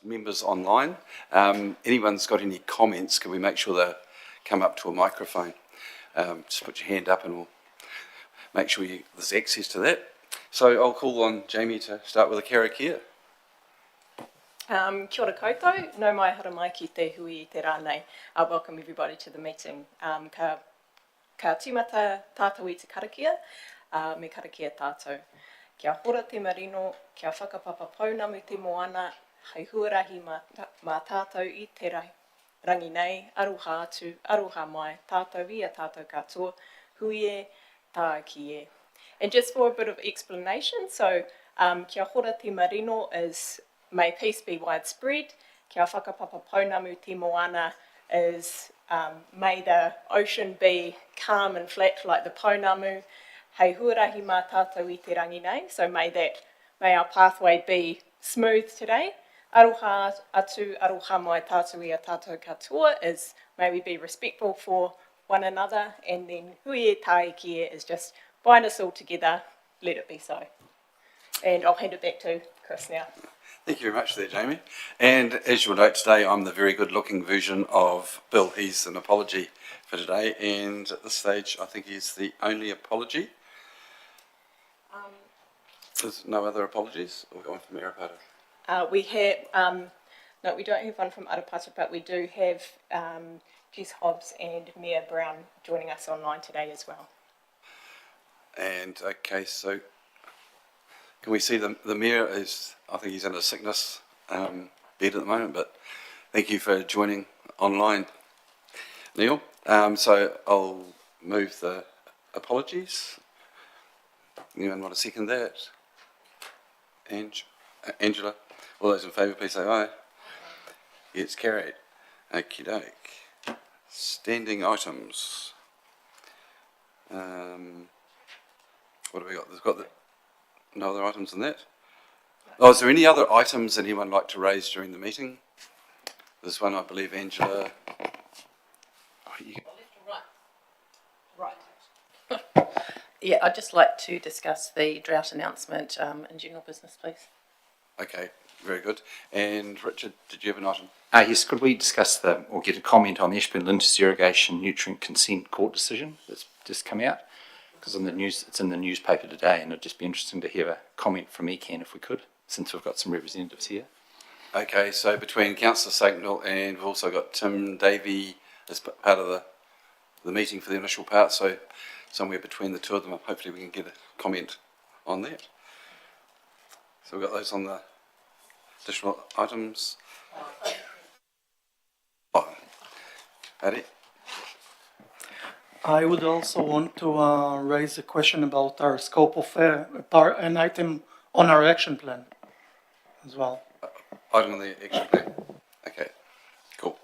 members online. Anyone's got any comments, can we make sure they come up to a microphone? Just put your hand up and we'll make sure there's access to that. So I'll call on Jamie to start with a karakia. Kia ora koutou, no mai hara mai ki te hui te rānei. Welcome everybody to the meeting. Ka tīmata tātou I te karakia, me karakia tātou. Kia hora te marino, kia whakapapa pounamu te moana, hei huarahi mā tātou I te rangi nei, aroha atu, aroha mai, tātou I a tātou katoa, hui e, tā ki e. And just for a bit of explanation, so kia hora te marino is may peace be widespread. Kia whakapapa pounamu te moana is may the ocean be calm and flat like the pounamu. Hei huarahi mā tātou I te rangi nei, so may our pathway be smooth today. Aroha atu, aroha mai tātou I a tātou katoa is may we be respectful for one another, and then hui e tae ki e is just bind us all together, let it be so. And I'll hand it back to Chris now. Thank you very much there, Jamie. And as you'll note today, I'm the very good-looking version of Bill. He's an apology for today, and at this stage, I think he's the only apology. There's no other apologies? Or one from Arapata? We have, no, we don't have one from Arapata, but we do have Jess Hobbs and Mia Brown joining us online today as well. And okay, so can we see the Mayor is, I think he's in a sickness bed at the moment, but thank you for joining online, Neil. So I'll move the apologies. Anyone want to second that? Angela, all those in favour, please say aye. It's carried. Okie doke. Standing items. What have we got? There's got no other items than that. Oh, is there any other items that anyone would like to raise during the meeting? This one, I believe, Angela. Oh, Right. Yeah, I'd just like to discuss the drought announcement in general business, please. Okay, very good. And Richard, did you have an item? Yes, could we discuss or get a comment on the Ashburn Lintus Irrigation Nutrient Consent Court decision that's just come out? Because on the news, it's in the newspaper today, and it'd just be interesting to hear a comment from ECAN if we could, since we've got some representatives here. Okay, so between Councillor Sacknell and we've also got Tim Davey as part of the meeting for the initial part, so somewhere between the two of them, hopefully we can get a comment on that. So we've got those on the additional items. Oh, Harry? I would also want to raise a question about our scope of an item on our action plan as well. Item on the action plan. Okay, cool.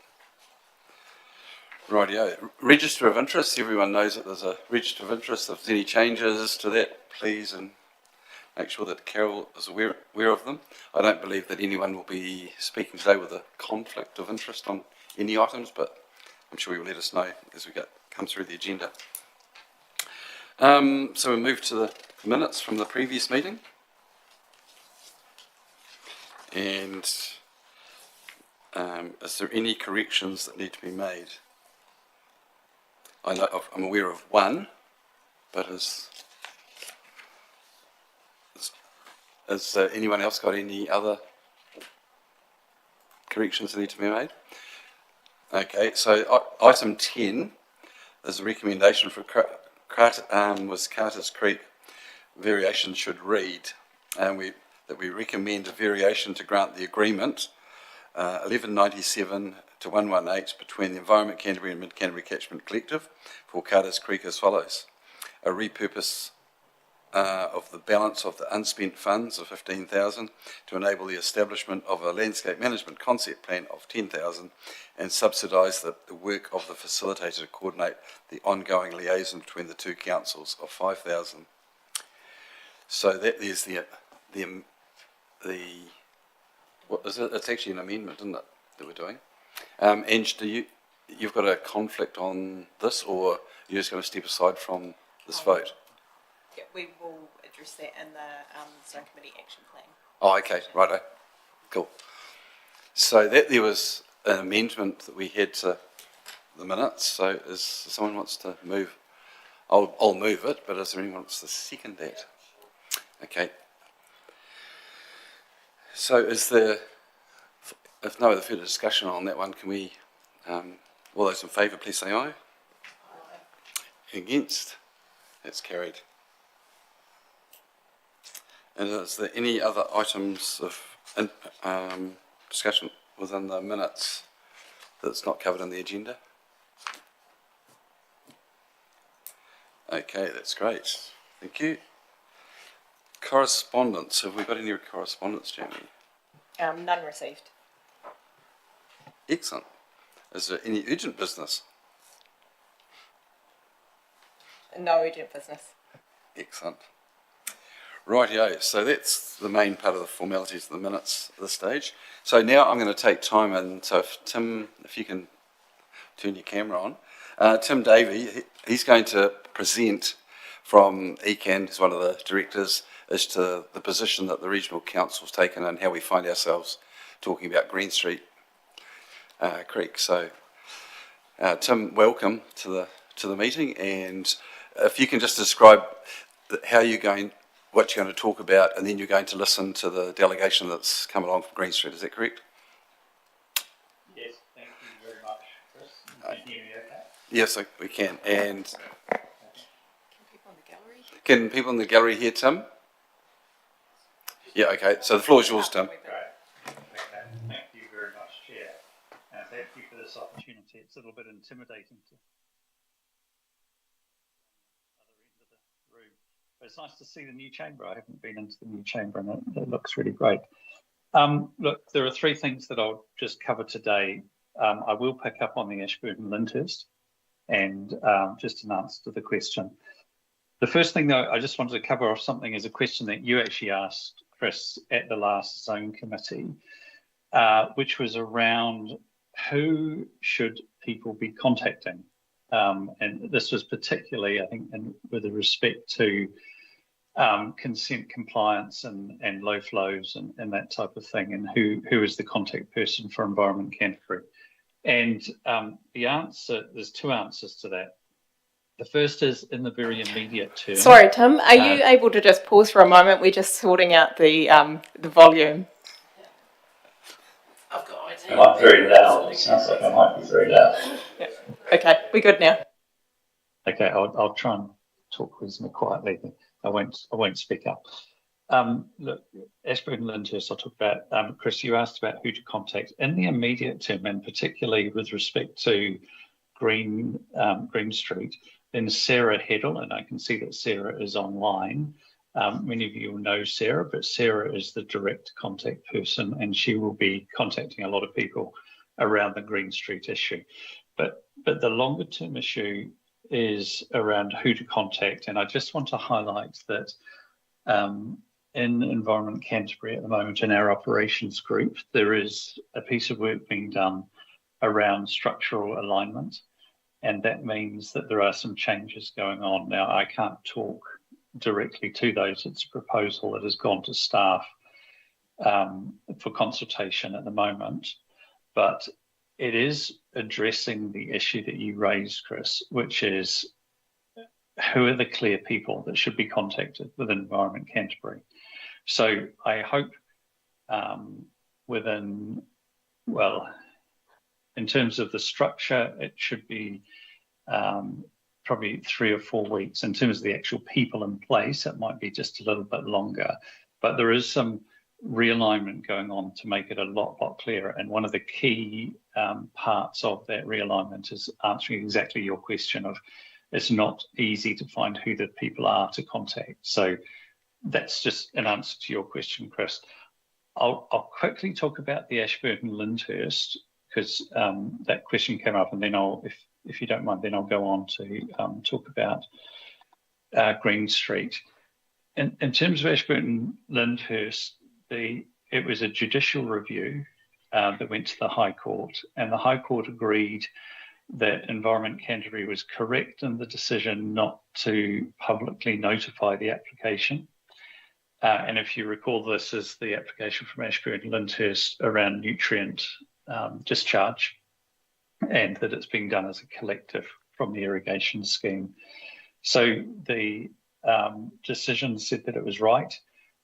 Rightio. Register of interest. Everyone knows that there's a register of interest. If there's any changes to that, please, and make sure that Carol is aware of them. I don't believe that anyone will be speaking today with a conflict of interest on any items, but I'm sure you'll let us know as we come through the agenda. So we move to the minutes from the previous meeting. And is there any corrections that need to be made? I'm aware of one, but has anyone else got any other corrections that need to be made? Okay, so item 10 is a recommendation for Carter's Creek variation should read, and that we recommend a variation to grant the agreement 1197 to 118 between the Environment Canterbury and Mid Canterbury Catchment Collective for Carter's Creek as follows: a repurpose of the balance of the unspent funds of 15,000 to enable the establishment of a landscape management concept plan of 10,000 and subsidise the work of the facilitator to coordinate the ongoing liaison between the two councils of 5,000. So that there's the what is it? It's actually an amendment, isn't it, that we're doing? Ange, you've got a conflict on this, or you're just going to step aside from this vote? Yeah, we will address that in the zone committee action plan. Oh, okay, righto, cool. So that there was an amendment that we had to the minutes. So is someone wants to move? I'll move it, but is there anyone wants to second that? Okay. So is there, if no other further discussion on that one, can we, all those in favour, please say aye. Against? That's carried. And is there any other items of discussion within the minutes that's not covered in the agenda? Okay, that's great. Thank you. Correspondence. Have we got any correspondence, Jamie? None received. Excellent. Is there any urgent business? No urgent business. Excellent. Rightio, so that's the main part of the formalities of the minutes at this stage. So now I'm going to take time, and so if Tim, if you can turn your camera on. Tim Davey, he's going to present from ECAN, he's one of the directors, as to the position that the Regional Council's taken and how we find ourselves talking about Green Street Creek. So Tim, welcome to the meeting, and if you can just describe how you're going, what you're going to talk about, and then you're going to listen to the delegation that's come along from Green Street. Is that correct? Yes, thank you very much, Chris. Can you hear me okay? Yes, we can. And Can people in the gallery? can people in the gallery hear Tim? Yeah, okay. So the floor is yours, Tim. Great. Okay, thank you very much, Chair. And thank you for this opportunity. It's a little bit intimidating to other end of the room. But it's nice to see the new chamber. I haven't been into the new chamber and it looks really great. Look, there are three things that I'll just cover today. I will pick up on the Ashburton Lyndhurst and just an answer to the question. The first thing, though, I just wanted to cover off something is a question that you actually asked, Chris, at the last zone committee, which was around who should people be contacting? And this was particularly, I think, with respect to consent compliance and low flows and that type of thing, and who is the contact person for Environment Canterbury. And the answer, there's two answers to that. The first is in the very immediate term. Sorry, Tim, are you able to just pause for a moment? We're just sorting out the volume. I've got ideas. Am I very loud? It sounds like I might be very loud. Yeah. Okay, we're good now. Okay, I'll try and talk reasonably quietly. I won't speak up. Look, Ashburton Lyndhurst, I'll talk about. Chris, you asked about who to contact in the immediate term, and particularly with respect to Green Street. Then Sarah Heddle, and I can see that Sarah is online. Many of you will know Sarah, but Sarah is the direct contact person, and she will be contacting a lot of people around the Green Street issue. But the longer term issue is around who to contact, and I just want to highlight that in Environment Canterbury at the moment, in our operations group, there is a piece of work being done around structural alignment, and that means that there are some changes going on. Now, I can't talk directly to those. It's a proposal that has gone to staff for consultation at the moment, but it is addressing the issue that you raised, Chris, which is who are the clear people that should be contacted with Environment Canterbury. So I hope in terms of the structure, it should be probably 3 or 4 weeks. In terms of the actual people in place, it might be just a little bit longer. But there is some realignment going on to make it a lot clearer. And one of the key parts of that realignment is answering exactly your question of it's not easy to find who the people are to contact. So that's just an answer to your question, Chris. I'll quickly talk about the Ashburton Lyndhurst because that question came up, and then if you don't mind, then I'll go on to talk about Green Street. In terms of Ashburton Lyndhurst, it was a judicial review that went to the High Court, and the High Court agreed that Environment Canterbury was correct in the decision not to publicly notify the application. And if you recall, this is the application from Ashburn and Lyndhurst around nutrient discharge, and that it's being done as a collective from the irrigation scheme. So the decision said that it was right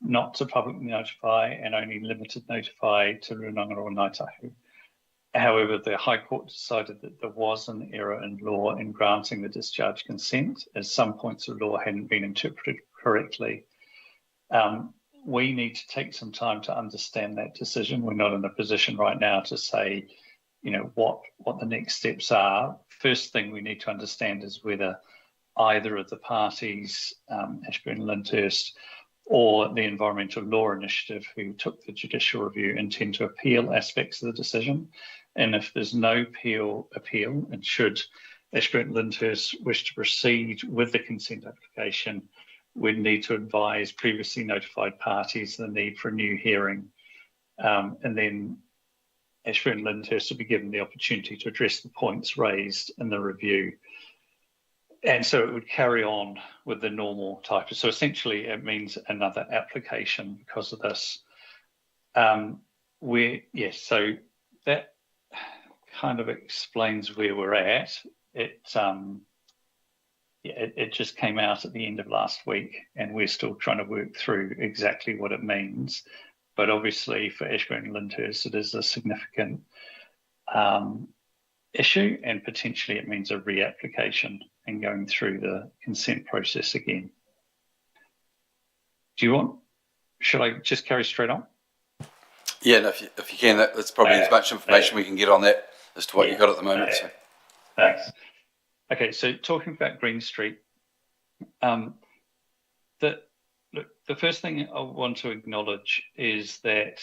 not to publicly notify and only limited notify to Runanga or Ngāi Tahu. However, the High Court decided that there was an error in law in granting the discharge consent, as some points of law hadn't been interpreted correctly. We need to take some time to understand that decision. We're not in a position right now to say, you know, what the next steps are. First thing we need to understand is whether either of the parties, Ashburn and Lyndhurst, or the Environmental Law Initiative, who took the judicial review, intend to appeal aspects of the decision. And if there's no appeal, and should Ashburn and Lyndhurst wish to proceed with the consent application, we'd need to advise previously notified parties the need for a new hearing. And then Ashburn and Lyndhurst will be given the opportunity to address the points raised in the review. And so it would carry on with the normal type. So essentially it means another application because of this. So that kind of explains where we're at. It just came out at the end of last week, and we're still trying to work through exactly what it means. But obviously for Ashburn and Lyndhurst, it is a significant issue, and potentially it means a reapplication and going through the consent process again. Should I just carry straight on? Yeah, no, if you can, that's probably as much information we can get on that as to what you've got at the moment. So. Thanks. Okay, so talking about Green Street, the first thing I want to acknowledge is that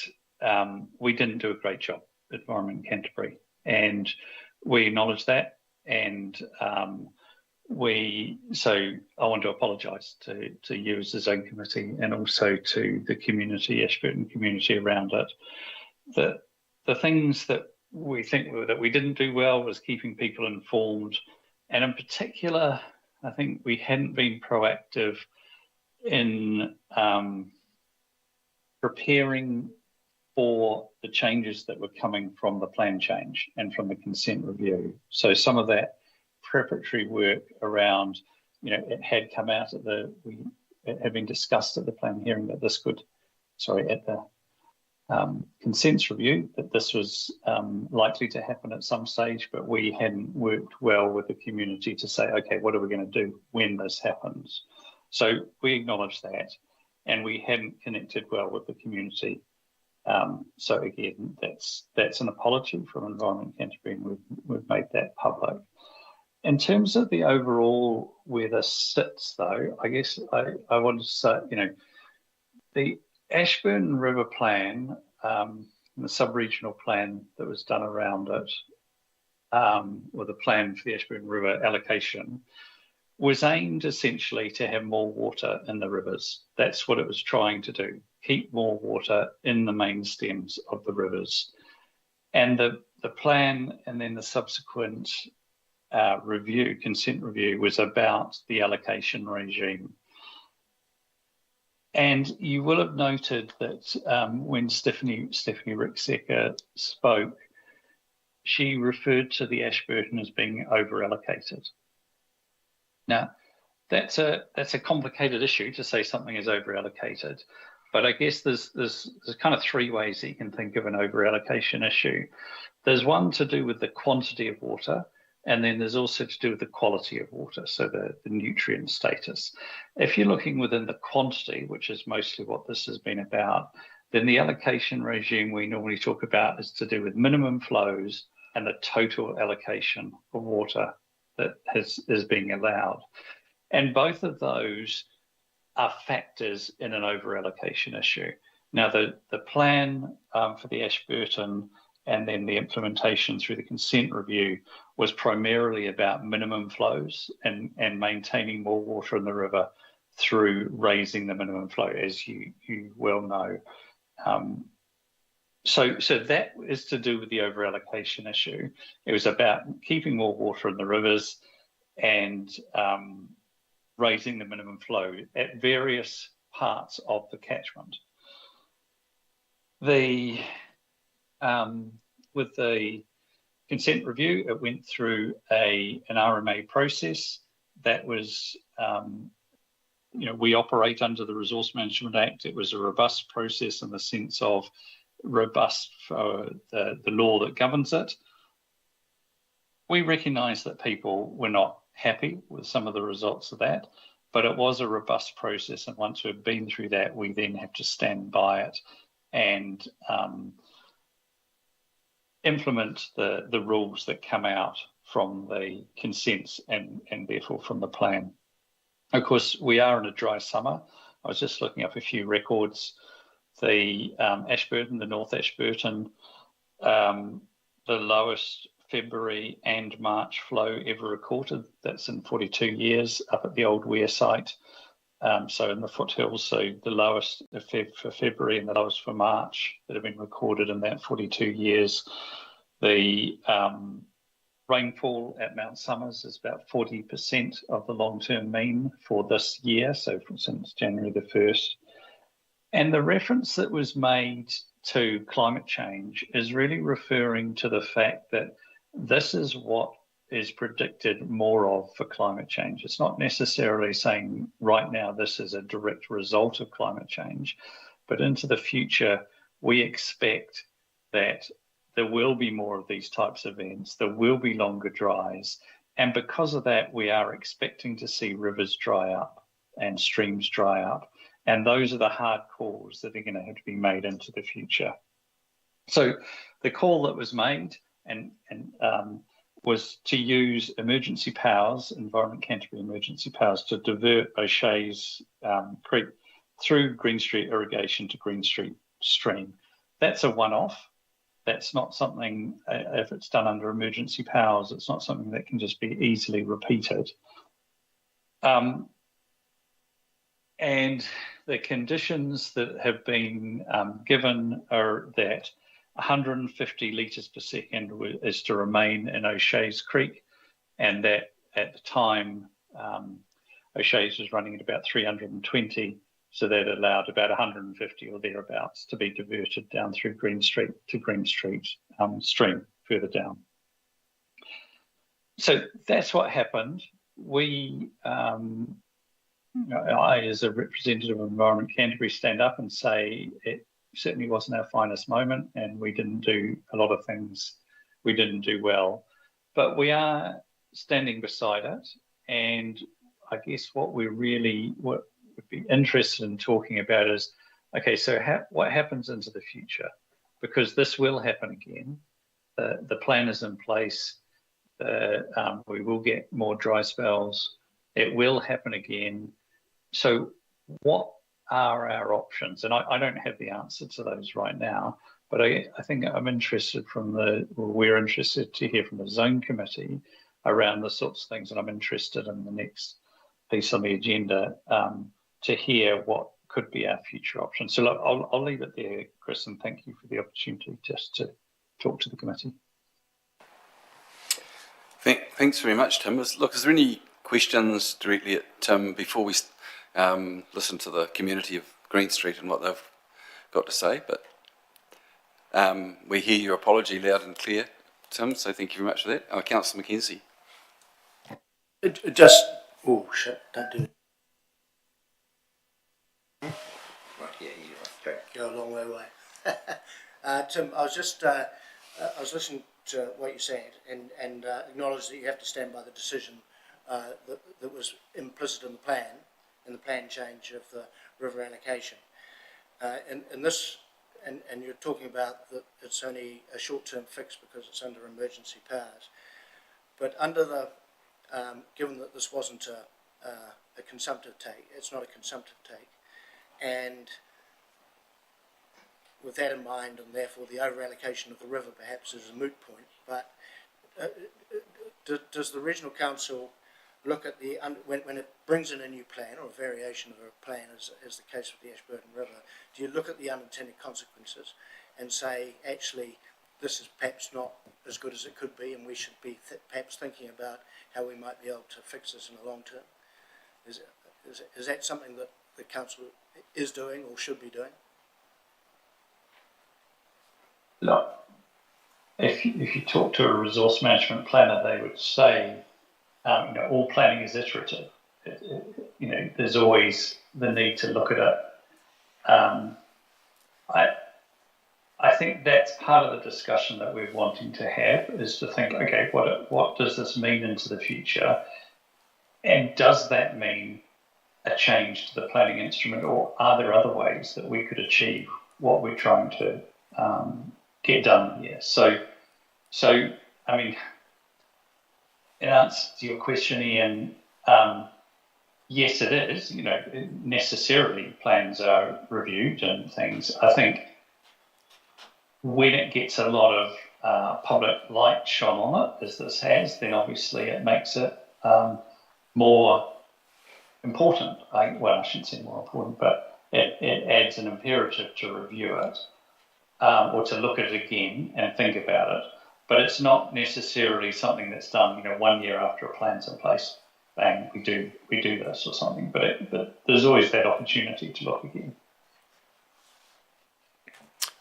we didn't do a great job at Environment Canterbury, and we acknowledge that. And so I want to apologise to you as the Zone Committee, and also to the community, Ashburton community around it. The things that we think that we didn't do well was keeping people informed. And in particular, I think we hadn't been proactive in preparing for the changes that were coming from the plan change and from the consent review. So some of that preparatory work around, you know, it had come out at it had been discussed at the plan hearing that this could, at the consents review, that this was likely to happen at some stage, but we hadn't worked well with the community to say, okay, what are we going to do when this happens? So we acknowledge that, and we hadn't connected well with the community. So again, that's an apology from Environment Canterbury, and we've made that public. In terms of the overall where this sits, though, I guess I wanted to say, you know, the Ashburn River Plan, the sub-regional plan that was done around it, or the plan for the Ashburn River allocation, was aimed essentially to have more water in the rivers. That's what it was trying to do, keep more water in the main stems of the rivers. And the plan and then the subsequent consent review, was about the allocation regime. And you will have noted that when Stephanie Ricksecker spoke, she referred to the Ashburton as being over-allocated. Now, that's a complicated issue to say something is over-allocated, but I guess there's kind of three ways that you can think of an over-allocation issue. There's one to do with the quantity of water, and then there's also to do with the quality of water, so the nutrient status. If you're looking within the quantity, which is mostly what this has been about, then the allocation regime we normally talk about is to do with minimum flows and the total allocation of water that is being allowed. And both of those are factors in an over-allocation issue. Now, the plan for the Ashburton and then the implementation through the consent review was primarily about minimum flows and maintaining more water in the river through raising the minimum flow, as you well know. So that is to do with the over-allocation issue. It was about keeping more water in the rivers and raising the minimum flow at various parts of the catchment. The with the consent review, it went through an RMA process that was, we operate under the Resource Management Act. It was a robust process in the sense of robust for the law that governs it. We recognise that people were not happy with some of the results of that, but it was a robust process. And once we've been through that, we then have to stand by it and implement the rules that come out from the consents and therefore from the plan. Of course, we are in a dry summer. I was just looking up a few records. The Ashburton, the North Ashburton, the lowest February and March flow ever recorded. That's in 42 years up at the old Weir site. So in the foothills, so the lowest for February and the lowest for March that have been recorded in that 42 years. The rainfall at Mount Somers is about 40% of the long-term mean for this year, so since January the 1st. And the reference that was made to climate change is really referring to the fact that this is what is predicted more of for climate change. It's not necessarily saying right now this is a direct result of climate change, but into the future, we expect that there will be more of these types of events, there will be longer dries, and because of that, we are expecting to see rivers dry up and streams dry up, and those are the hard calls that are going to have to be made into the future. So the call that was made was to use emergency powers, Environment Canterbury emergency powers, to divert O'Shea's Creek through Green Street irrigation to Green Street stream. That's a one-off. That's not something, if it's done under emergency powers, it's not something that can just be easily repeated. And the conditions that have been given are that 150 litres per second is to remain in O'Shea's Creek, and that at the time O'Shea's was running at about 320, so that allowed about 150 or thereabouts to be diverted down through Green Street to Green Street stream further down. So that's what happened. We, I as a representative of Environment Canterbury, stand up and say it certainly wasn't our finest moment, and we didn't do a lot of things we didn't do well, but we are standing beside it. And I guess what would be interested in talking about is, okay, so what happens into the future? Because this will happen again. The plan is in place. We will get more dry spells. It will happen again. So what are our options? And I don't have the answer to those right now, but I think I'm interested we're interested to hear from the Zone Committee around the sorts of things, and I'm interested in the next piece on the agenda to hear what could be our future options. So look, I'll leave it there, Chris, and thank you for the opportunity just to talk to the committee. Thanks very much, Tim. Look, is there any questions directly at Tim before we listen to the community of Green Street and what they've got to say? But we hear your apology loud and clear, Tim, so thank you very much for that. Councillor Mackenzie. Oh shit, don't do it. Right, yeah, you're right. Go a long way away. Tim, I was just, I was listening to what you said and acknowledge that you have to stand by the decision that was implicit in the plan change of the river allocation. And you're talking about that it's only a short-term fix because it's under emergency powers. But under the, given that this wasn't a consumptive take, it's not a consumptive take, and with that in mind, and therefore the over-allocation of the river perhaps is a moot point, but does the Regional Council look at the, when it brings in a new plan or a variation of a plan, as the case with the Ashburton River, do you look at the unintended consequences and say, actually, this is perhaps not as good as it could be, and we should be perhaps thinking about how we might be able to fix this in the long term? Is that something that the Council is doing or should be doing? Look, if you talk to a resource management planner, they would say, all planning is iterative. There's always the need to look at it. I think that's part of the discussion that we're wanting to have, is to think, okay, what does this mean into the future? And does that mean a change to the planning instrument, or are there other ways that we could achieve what we're trying to get done here? So I mean, in answer to your question, Ian, yes, it is. Necessarily plans are reviewed and things. I think when it gets a lot of public light shone on it, as this has, then obviously it makes it more important. I shouldn't say more important, but it adds an imperative to review it or to look at it again and think about it. But it's not necessarily something that's done, 1 year after a plan's in place. Bang, we do this or something. But there's always that opportunity to look again.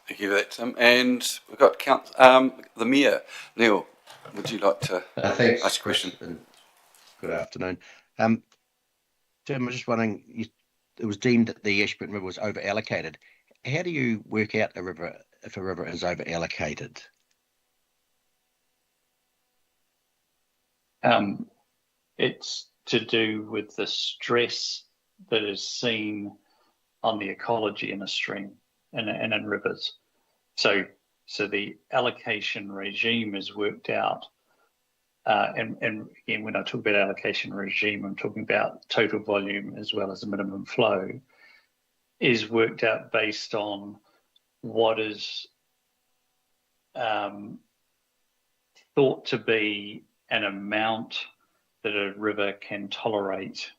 Thank you for that, Tim. And we've got the Mayor. Neil, would you like to Thanks, ask a question? And good afternoon. Tim, I was just wondering, it was deemed that the Ashburton River was over-allocated. How do you work out if a river is over-allocated? It's to do with the stress that is seen on the ecology in a stream and in rivers. So the allocation regime is worked out. And again, when I talk about allocation regime, I'm talking about total volume as well as the minimum flow, is worked out based on what is thought to be an amount that a river can tolerate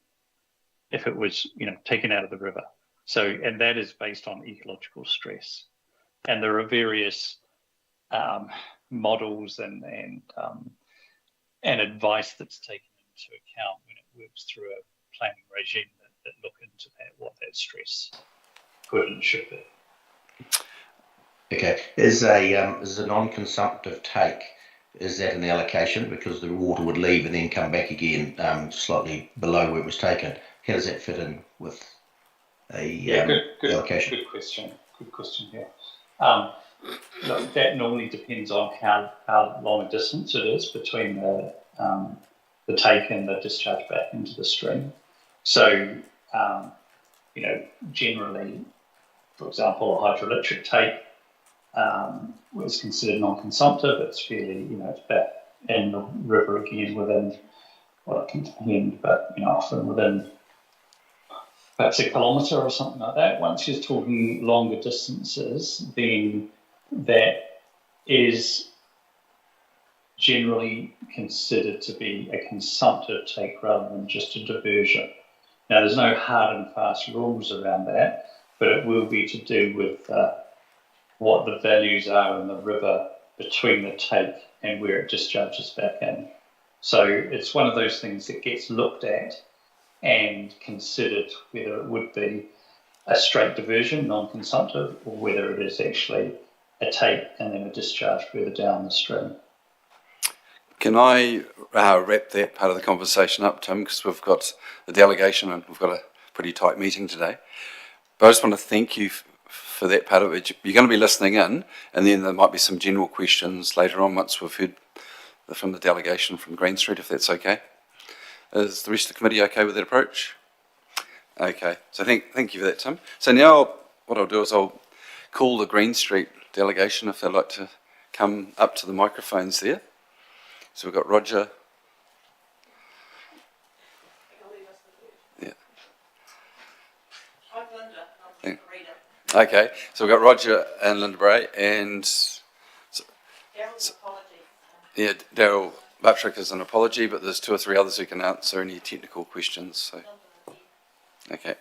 if it was, taken out of the river. So, and that is based on ecological stress. And there are various models and advice that's taken into account when it works through a planning regime that look into that, what that stress could and should be. Okay, is a non-consumptive take, is that an allocation because the water would leave and then come back again slightly below where it was taken? How does that fit in with a allocation? Good question. Good question. Yeah. Look, that normally depends on how long a distance it is between the take and the discharge back into the stream. So, generally, for example, a hydroelectric take was considered non-consumptive. It's fairly, it's back in the river again within, well, it can depend, but often within perhaps a kilometre or something like that. Once you're talking longer distances, then that is generally considered to be a consumptive take rather than just a diversion. Now, there's no hard and fast rules around that, but it will be to do with what the values are in the river between the take and where it discharges back in. So it's one of those things that gets looked at and considered whether it would be a straight diversion, non-consumptive, or whether it is actually a take and then a discharge further down the stream. Can I wrap that part of the conversation up, Tim, because we've got the delegation and we've got a pretty tight meeting today. But I just want to thank you for that part of it. You're going to be listening in, and then there might be some general questions later on once we've heard from the delegation from Green Street, if that's okay. Is the rest of the committee okay with that approach? Okay, so thank you for that, Tim. So now what I'll do is I'll call the Green Street delegation if they'd like to come up to the microphones there. So we've got Roger. Yeah. I'm Linda, and I'm the reader. Okay, so we've got Roger and Linda Bray and Daryl's apology. yeah, Daryl Buttrick is an apology, but there's 2 or 3 others who can answer any technical questions. So, okay,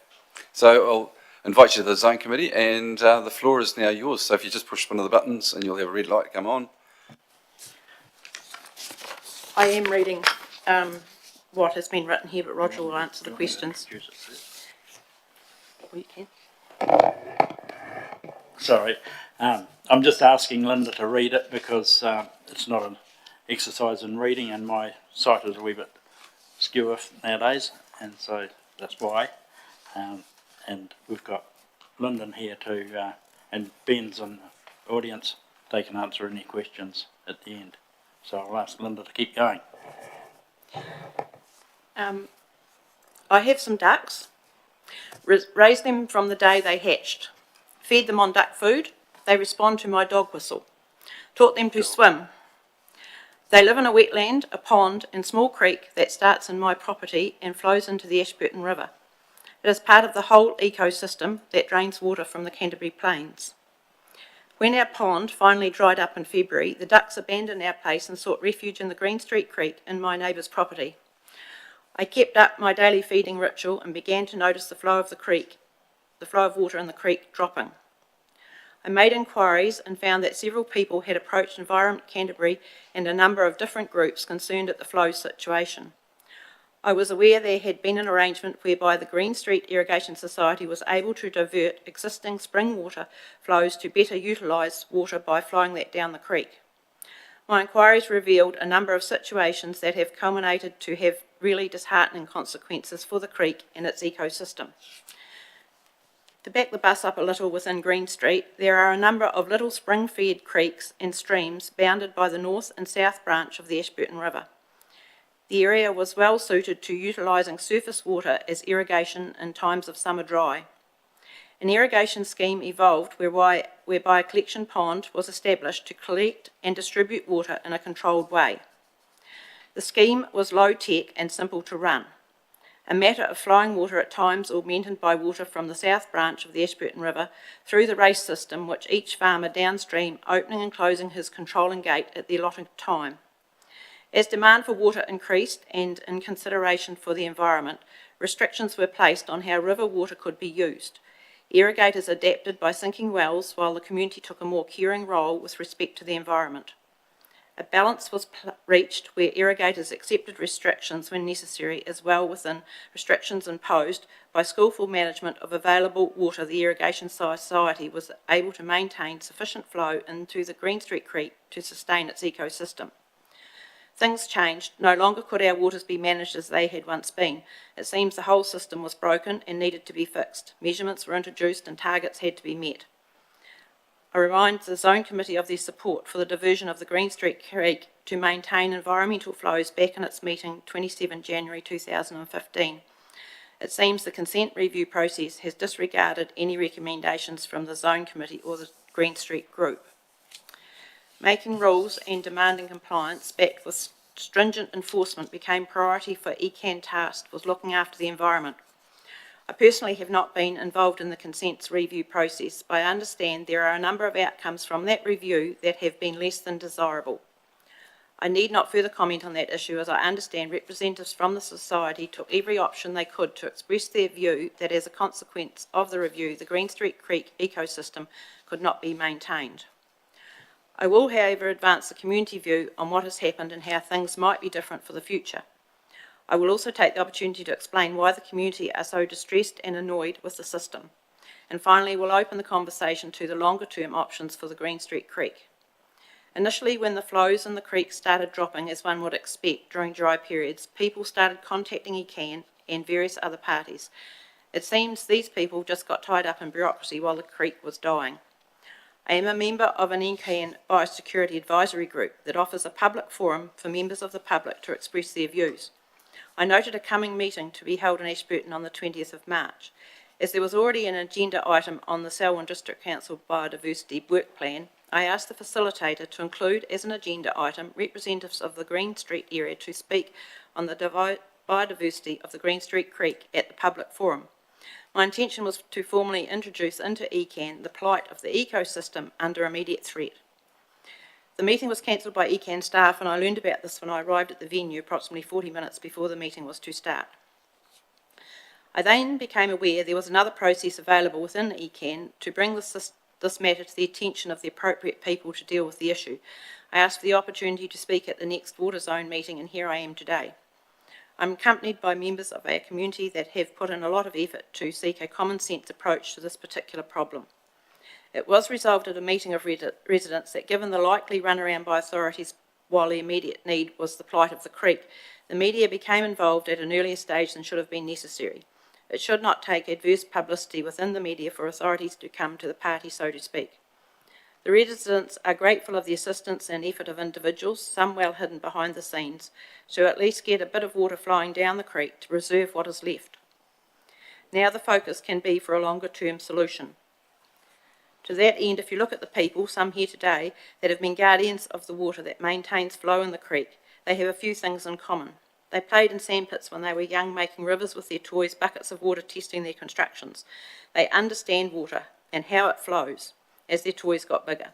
so I'll invite you to the Zone Committee, and the floor is now yours. So if you just push one of the buttons, and you'll have a red light come on. I am reading what has been written here, but Roger will answer the questions. Well, you can. Sorry, I'm just asking Linda to read it because it's not an exercise in reading, and my sight is a wee bit skewer nowadays, and so that's why. And we've got Lyndon here too, and Ben's in the audience. They can answer any questions at the end. So I'll ask Linda to keep going. I have some ducks. Raised them from the day they hatched. Fed them on duck food. They respond to my dog whistle. Taught them to swim. They live in a wetland, a pond and small creek that starts in my property and flows into the Ashburton River. It is part of the whole ecosystem that drains water from the Canterbury Plains. When our pond finally dried up in February, the ducks abandoned our place and sought refuge in the Green Street Creek in my neighbour's property. I kept up my daily feeding ritual and began to notice the flow of water in the creek dropping. I made inquiries and found that several people had approached Environment Canterbury and a number of different groups concerned at the flow situation. I was aware there had been an arrangement whereby the Green Street Irrigation Society was able to divert existing spring water flows to better utilise water by flowing that down the creek. My inquiries revealed a number of situations that have culminated to have really disheartening consequences for the creek and its ecosystem. To back the bus up a little within Green Street, there are a number of little spring-fed creeks and streams bounded by the north and south branch of the Ashburton River. The area was well suited to utilising surface water as irrigation in times of summer dry. An irrigation scheme evolved whereby a collection pond was established to collect and distribute water in a controlled way. The scheme was low-tech and simple to run. A matter of flowing water at times augmented by water from the south branch of the Ashburton River through the race system, which each farmer downstream opening and closing his controlling gate at the allotted time. As demand for water increased and in consideration for the environment, restrictions were placed on how river water could be used. Irrigators adapted by sinking wells while the community took a more caring role with respect to the environment. A balance was reached where irrigators accepted restrictions when necessary, as well within restrictions imposed by skillful management of available water. The Irrigation Society was able to maintain sufficient flow into the Green Street Creek to sustain its ecosystem. Things changed. No longer could our waters be managed as they had once been. It seems the whole system was broken and needed to be fixed. Measurements were introduced and targets had to be met. I remind the Zone Committee of their support for the diversion of the Green Street Creek to maintain environmental flows back in its meeting 27 January 2015. It seems the consent review process has disregarded any recommendations from the Zone Committee or the Green Street Group. Making rules and demanding compliance backed with stringent enforcement became priority for ECAN tasked with looking after the environment. I personally have not been involved in the consents review process, but I understand there are a number of outcomes from that review that have been less than desirable. I need not further comment on that issue, as I understand representatives from the Society took every option they could to express their view that as a consequence of the review, the Green Street Creek ecosystem could not be maintained. I will, however, advance the community view on what has happened and how things might be different for the future. I will also take the opportunity to explain why the community are so distressed and annoyed with the system. And finally, we'll open the conversation to the longer-term options for the Green Street Creek. Initially, when the flows in the creek started dropping, as one would expect during dry periods, people started contacting ECAN and various other parties. It seems these people just got tied up in bureaucracy while the creek was dying. I am a member of an ECAN Biosecurity Advisory Group that offers a public forum for members of the public to express their views. I noted a coming meeting to be held in Ashburton on the 20th of March. As there was already an agenda item on the Selwyn District Council Biodiversity Work Plan, I asked the facilitator to include as an agenda item representatives of the Green Street area to speak on the biodiversity of the Green Street Creek at the public forum. My intention was to formally introduce into ECAN the plight of the ecosystem under immediate threat. The meeting was cancelled by ECAN staff, and I learned about this when I arrived at the venue approximately 40 minutes before the meeting was to start. I then became aware there was another process available within ECAN to bring this matter to the attention of the appropriate people to deal with the issue. I asked for the opportunity to speak at the next Water Zone meeting, and here I am today. I'm accompanied by members of our community that have put in a lot of effort to seek a common sense approach to this particular problem. It was resolved at a meeting of residents that given the likely runaround by authorities while the immediate need was the plight of the creek, the media became involved at an earlier stage than should have been necessary. It should not take adverse publicity within the media for authorities to come to the party, so to speak. The residents are grateful of the assistance and effort of individuals, some well hidden behind the scenes, to at least get a bit of water flowing down the creek to preserve what is left. Now the focus can be for a longer term solution. To that end, if you look at the people, some here today, that have been guardians of the water that maintains flow in the creek, they have a few things in common. They played in sandpits when they were young, making rivers with their toys, buckets of water testing their constructions. They understand water and how it flows as their toys got bigger.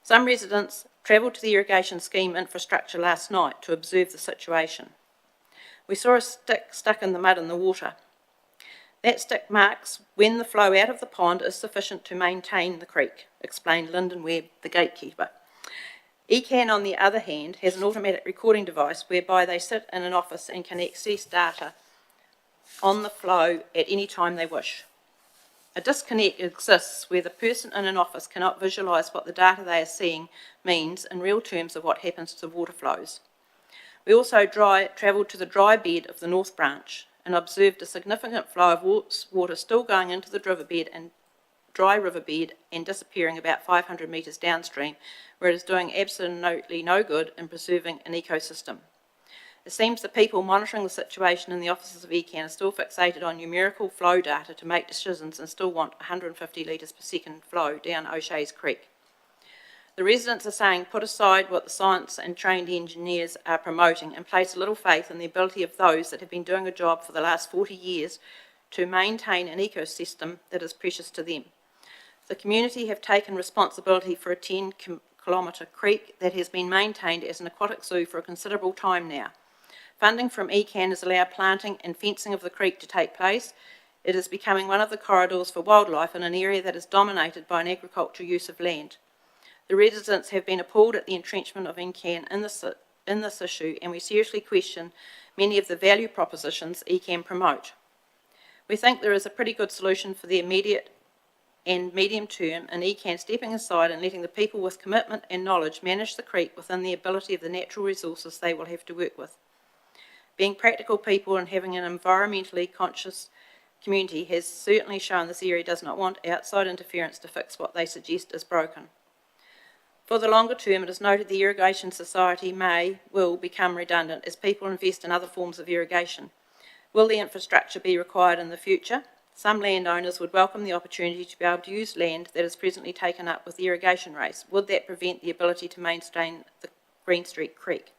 Some residents travelled to the irrigation scheme infrastructure last night to observe the situation. We saw a stick stuck in the mud in the water. That stick marks when the flow out of the pond is sufficient to maintain the creek, explained Lyndon Webb, the gatekeeper. ECAN, on the other hand, has an automatic recording device whereby they sit in an office and can access data on the flow at any time they wish. A disconnect exists where the person in an office cannot visualise what the data they are seeing means in real terms of what happens to the water flows. We also travelled to the dry bed of the North Branch and observed a significant flow of water still going into the riverbed and dry riverbed and disappearing about 500 metres downstream, where it is doing absolutely no good in preserving an ecosystem. It seems the people monitoring the situation in the offices of ECAN are still fixated on numerical flow data to make decisions and still want 150 litres per second flow down O'Shea's Creek. The residents are saying put aside what the science and trained engineers are promoting and place a little faith in the ability of those that have been doing a job for the last 40 years to maintain an ecosystem that is precious to them. The community have taken responsibility for a 10-kilometre creek that has been maintained as an aquatic zoo for a considerable time now. Funding from ECAN has allowed planting and fencing of the creek to take place. It is becoming one of the corridors for wildlife in an area that is dominated by an agricultural use of land. The residents have been appalled at the entrenchment of ECAN in this issue, and we seriously question many of the value propositions ECAN promote. We think there is a pretty good solution for the immediate and medium term in ECAN stepping aside and letting the people with commitment and knowledge manage the creek within the ability of the natural resources they will have to work with. Being practical people and having an environmentally conscious community has certainly shown this area does not want outside interference to fix what they suggest is broken. For the longer term, it is noted the Irrigation Society will become redundant as people invest in other forms of irrigation. Will the infrastructure be required in the future? Some landowners would welcome the opportunity to be able to use land that is presently taken up with the irrigation race. Would that prevent the ability to maintain the Green Street Creek?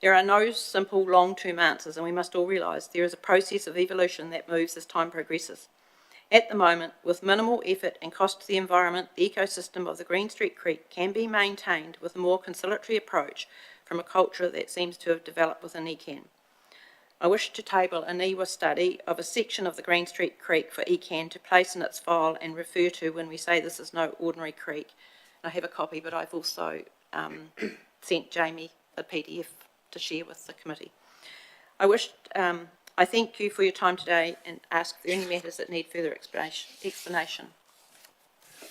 There are no simple long-term answers, and we must all realise there is a process of evolution that moves as time progresses. At the moment, with minimal effort and cost to the environment, the ecosystem of the Green Street Creek can be maintained with a more conciliatory approach from a culture that seems to have developed within ECAN. I wish to table a NIWA study of a section of the Green Street Creek for ECAN to place in its file and refer to when we say this is no ordinary creek. I have a copy, but I've also sent Jamie the PDF to share with the committee. I thank you for your time today and ask if there are any matters that need further explanation.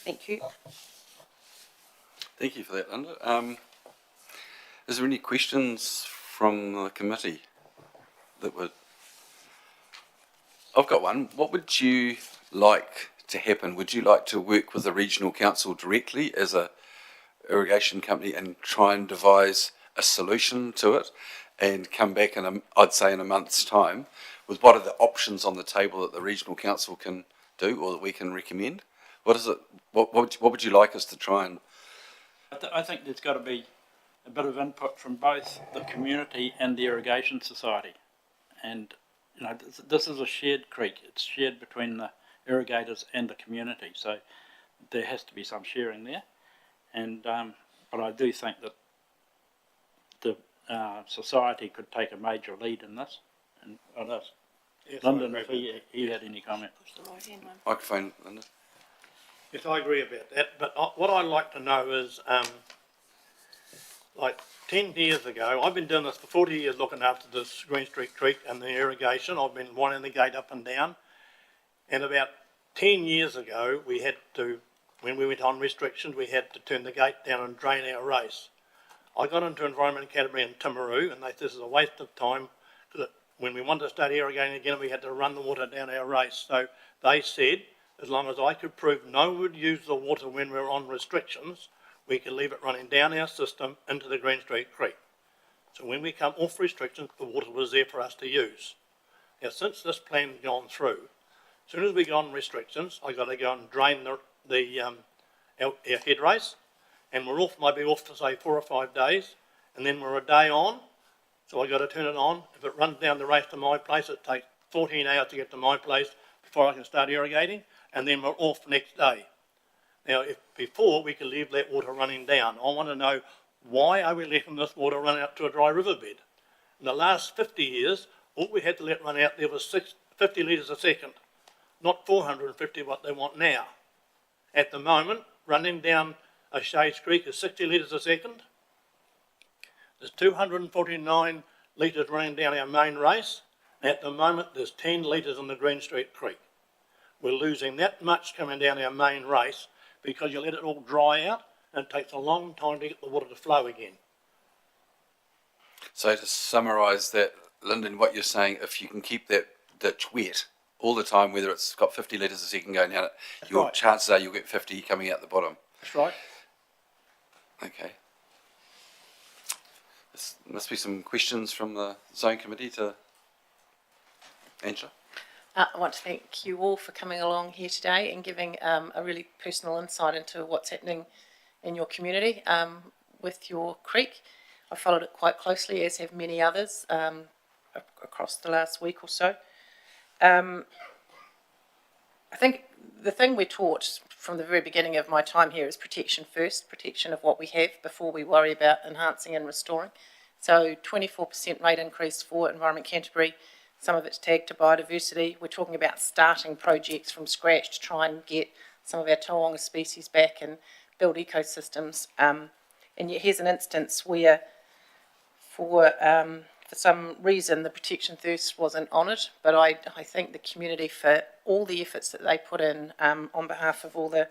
Thank you. Thank you for that, Linda. Is there any questions from the committee that would... I've got one. What would you like to happen? Would you like to work with the regional council directly as a irrigation company and try and devise a solution to it and come back in, I'd say in a month's time, with what are the options on the table that the regional council can do or that we can recommend? What is it? What would you like us to try and... I think there's got to be a bit of input from both the community and the Irrigation Society. And, you know, this is a shared creek. It's shared between the irrigators and the community. So there has to be some sharing there. And, but I do think that the society could take a major lead in this. And Yes, Lyndon, if he had any comment. Microphone, Linda. Yes, I agree about that. But what I'd like to know is like 10 years ago, I've been doing this for 40 years looking after this Green Street Creek and the irrigation. I've been winding the gate up and down. And about 10 years ago, we had to, when we went on restrictions, we had to turn the gate down and drain our race. I got into Environment Academy in Timaru and they said this is a waste of time because when we wanted to start irrigating again, we had to run the water down our race. So they said, as long as I could prove no one would use the water when we were on restrictions, we could leave it running down our system into the Green Street Creek. So when we come off restrictions, the water was there for us to use. Now, since this plan's gone through, as soon as we go on restrictions, I got to go and drain our head race, and we're off, might be off for say 4 or 5 days, and then we're a day on, so I got to turn it on. If it runs down the race to my place, it takes 14 hours to get to my place before I can start irrigating, and then we're off next day. Now, if before we could leave that water running down, I want to know why are we letting this water run out to a dry riverbed? In the last 50 years, all we had to let run out there was 50 litres a second, not 450 what they want now. At the moment, running down a Shades Creek is 60 litres a second. There's 249 litres running down our main race. At the moment, there's 10 litres in the Green Street Creek. We're losing that much coming down our main race because you let it all dry out and it takes a long time to get the water to flow again. So to summarise that, Lyndon, what you're saying, if you can keep that ditch wet all the time, whether it's got 50 litres a second going down it, your right. chances are you'll get 50 coming out the bottom. That's right. Okay. There must be some questions from the Zone Committee to Angela. I want to thank you all for coming along here today and giving a really personal insight into what's happening in your community with your creek. I followed it quite closely, as have many others, across the last week or so. I think the thing we're taught from the very beginning of my time here is protection first, protection of what we have before we worry about enhancing and restoring. So 24% rate increase for Environment Canterbury. Some of it's tagged to biodiversity. We're talking about starting projects from scratch to try and get some of our taonga species back and build ecosystems. And yet here's an instance where for some reason the protection thirst wasn't honoured, but I thank the community for all the efforts that they put in on behalf of all the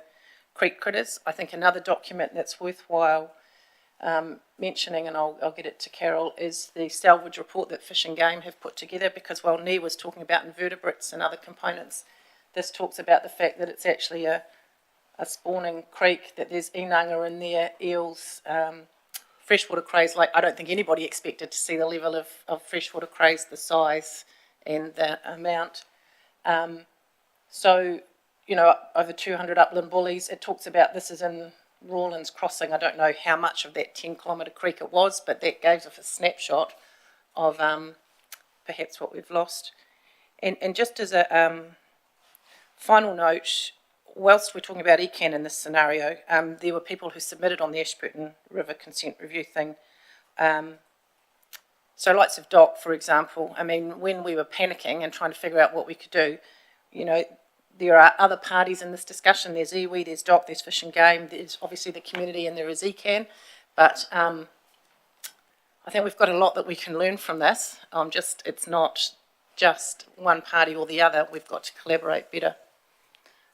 creek critters. I think another document that's worthwhile mentioning, and I'll get it to Carol, is the salvage report that Fish and Game have put together, because while Ni was talking about invertebrates and other components, this talks about the fact that it's actually a spawning creek, that there's inanga in there, eels, freshwater crays. Like, I don't think anybody expected to see the level of freshwater crays, the size and the amount. So, you know, over 200 upland bullies. It talks about this is in Rawlins Crossing. I don't know how much of that 10-kilometre creek it was, but that gave us a snapshot of perhaps what we've lost. And just as a final note, whilst we're talking about ECAN in this scenario, there were people who submitted on the Ashburton River consent review thing. So likes of DOC, for example, I mean, when we were panicking and trying to figure out what we could do, you know, there are other parties in this discussion. There's iwi, there's DOC, there's Fish and Game, there's obviously the community, and there is ECAN. But I think we've got a lot that we can learn from this. It's not just one party or the other. We've got to collaborate better.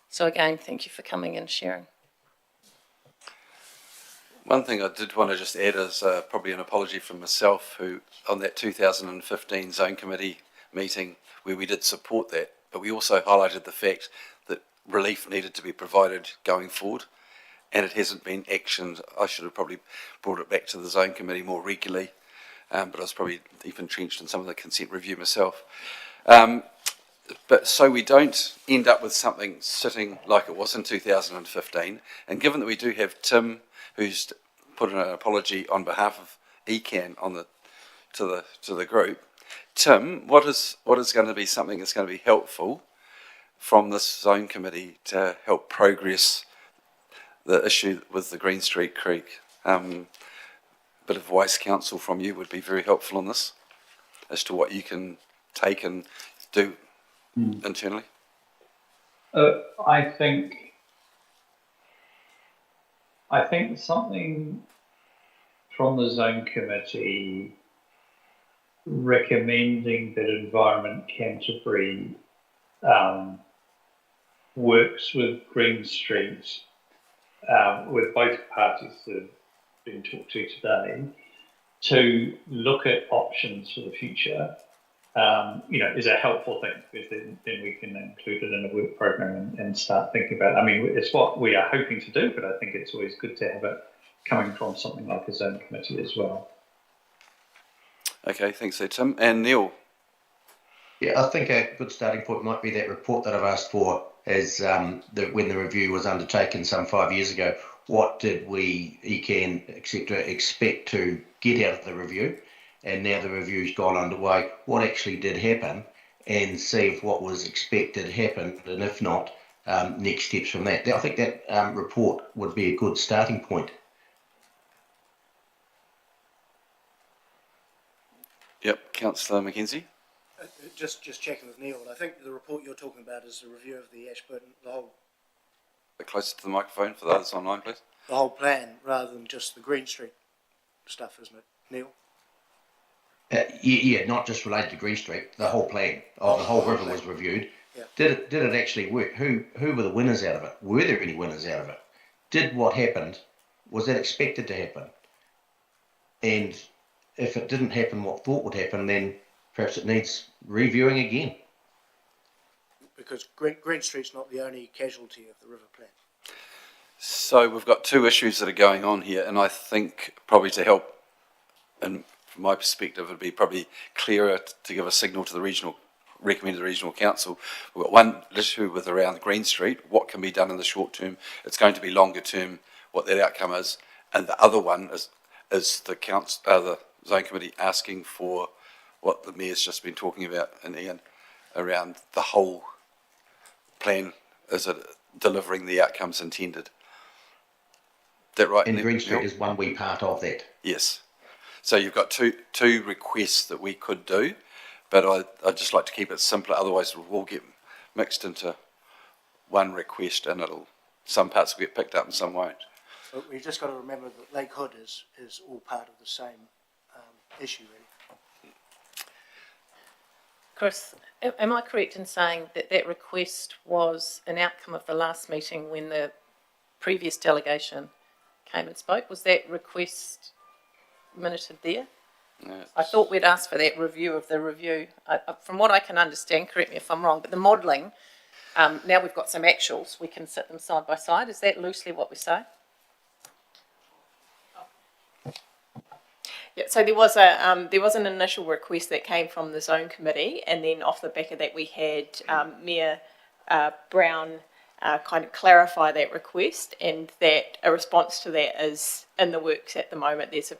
So again, thank you for coming and sharing. One thing I did want to just add is probably an apology from myself, who on that 2015 Zone Committee meeting where we did support that, but we also highlighted the fact that relief needed to be provided going forward, and it hasn't been actioned. I should have probably brought it back to the Zone Committee more regularly, but I was probably deep entrenched in some of the consent review myself. But so we don't end up with something sitting like it was in 2015, and given that we do have Tim, who's put in an apology on behalf of ECAN to the group, Tim, what is going to be something that's going to be helpful from this Zone Committee to help progress the issue with the Green Street Creek? Bit of wise counsel from you would be very helpful on this, as to what you can take and do internally. I think something from the zone committee recommending that Environment Canterbury works with Green Street, with both parties that have been talked to today, to look at options for the future, is a helpful thing, because then we can include it in a work program and start thinking about it. I mean, it's what we are hoping to do, but I think it's always good to have it coming from something like a zone committee as well. Okay, thanks there, Tim. And Neil? Yeah, I think a good starting point might be that report that I've asked for, as when the review was undertaken some 5 years ago. What did we, ECAN, etc., expect to get out of the review? And now the review's gone underway. What actually did happen? And see if what was expected happened, and if not, next steps from that. I think that report would be a good starting point. Yep, Councillor Mackenzie. Just checking with Neil. I think the report you're talking about is the review of the Ashburton, the whole A bit closer to the microphone for those online, please. the whole plan, rather than just the Green Street stuff, isn't it, Neil? Yeah, not just related to Green Street. The whole plan of the whole river was reviewed. Yeah. Did it actually work? Who were the winners out of it? Were there any winners out of it? Did what happened, was that expected to happen? And if it didn't happen what thought would happen, then perhaps it needs reviewing again. Because Green Street's not the only casualty of the river plan. So we've got two issues that are going on here, and I think probably to help, and from my perspective, it'd be probably clearer to give a signal to the recommended regional council. We've got one issue with around Green Street, what can be done in the short term. It's going to be longer term, what that outcome is, and the other one is the the zone committee asking for what the mayor's just been talking about, and Ian, around the whole plan. Is it delivering the outcomes intended? Is that right? And Green Street Neil? is one wee part of that. Yes. So you've got two requests that we could do, but I'd just like to keep it simpler. Otherwise, we'll all get mixed into one request, and some parts will get picked up and some won't. But we've just got to remember that Lake Hood is all part of the same issue, really. Chris, am I correct in saying that that request was an outcome of the last meeting when the previous delegation came and spoke? Was that request minuted there? No, I thought we'd asked for that review of the review. From what I can understand, correct me if I'm wrong, but the modelling, now we've got some actuals, we can sit them side by side. Is that loosely what we say? Yeah, so there was an initial request that came from the zone committee, and then off the back of that we had Mayor Brown kind of clarify that request, and that a response to that is in the works at the moment. There's a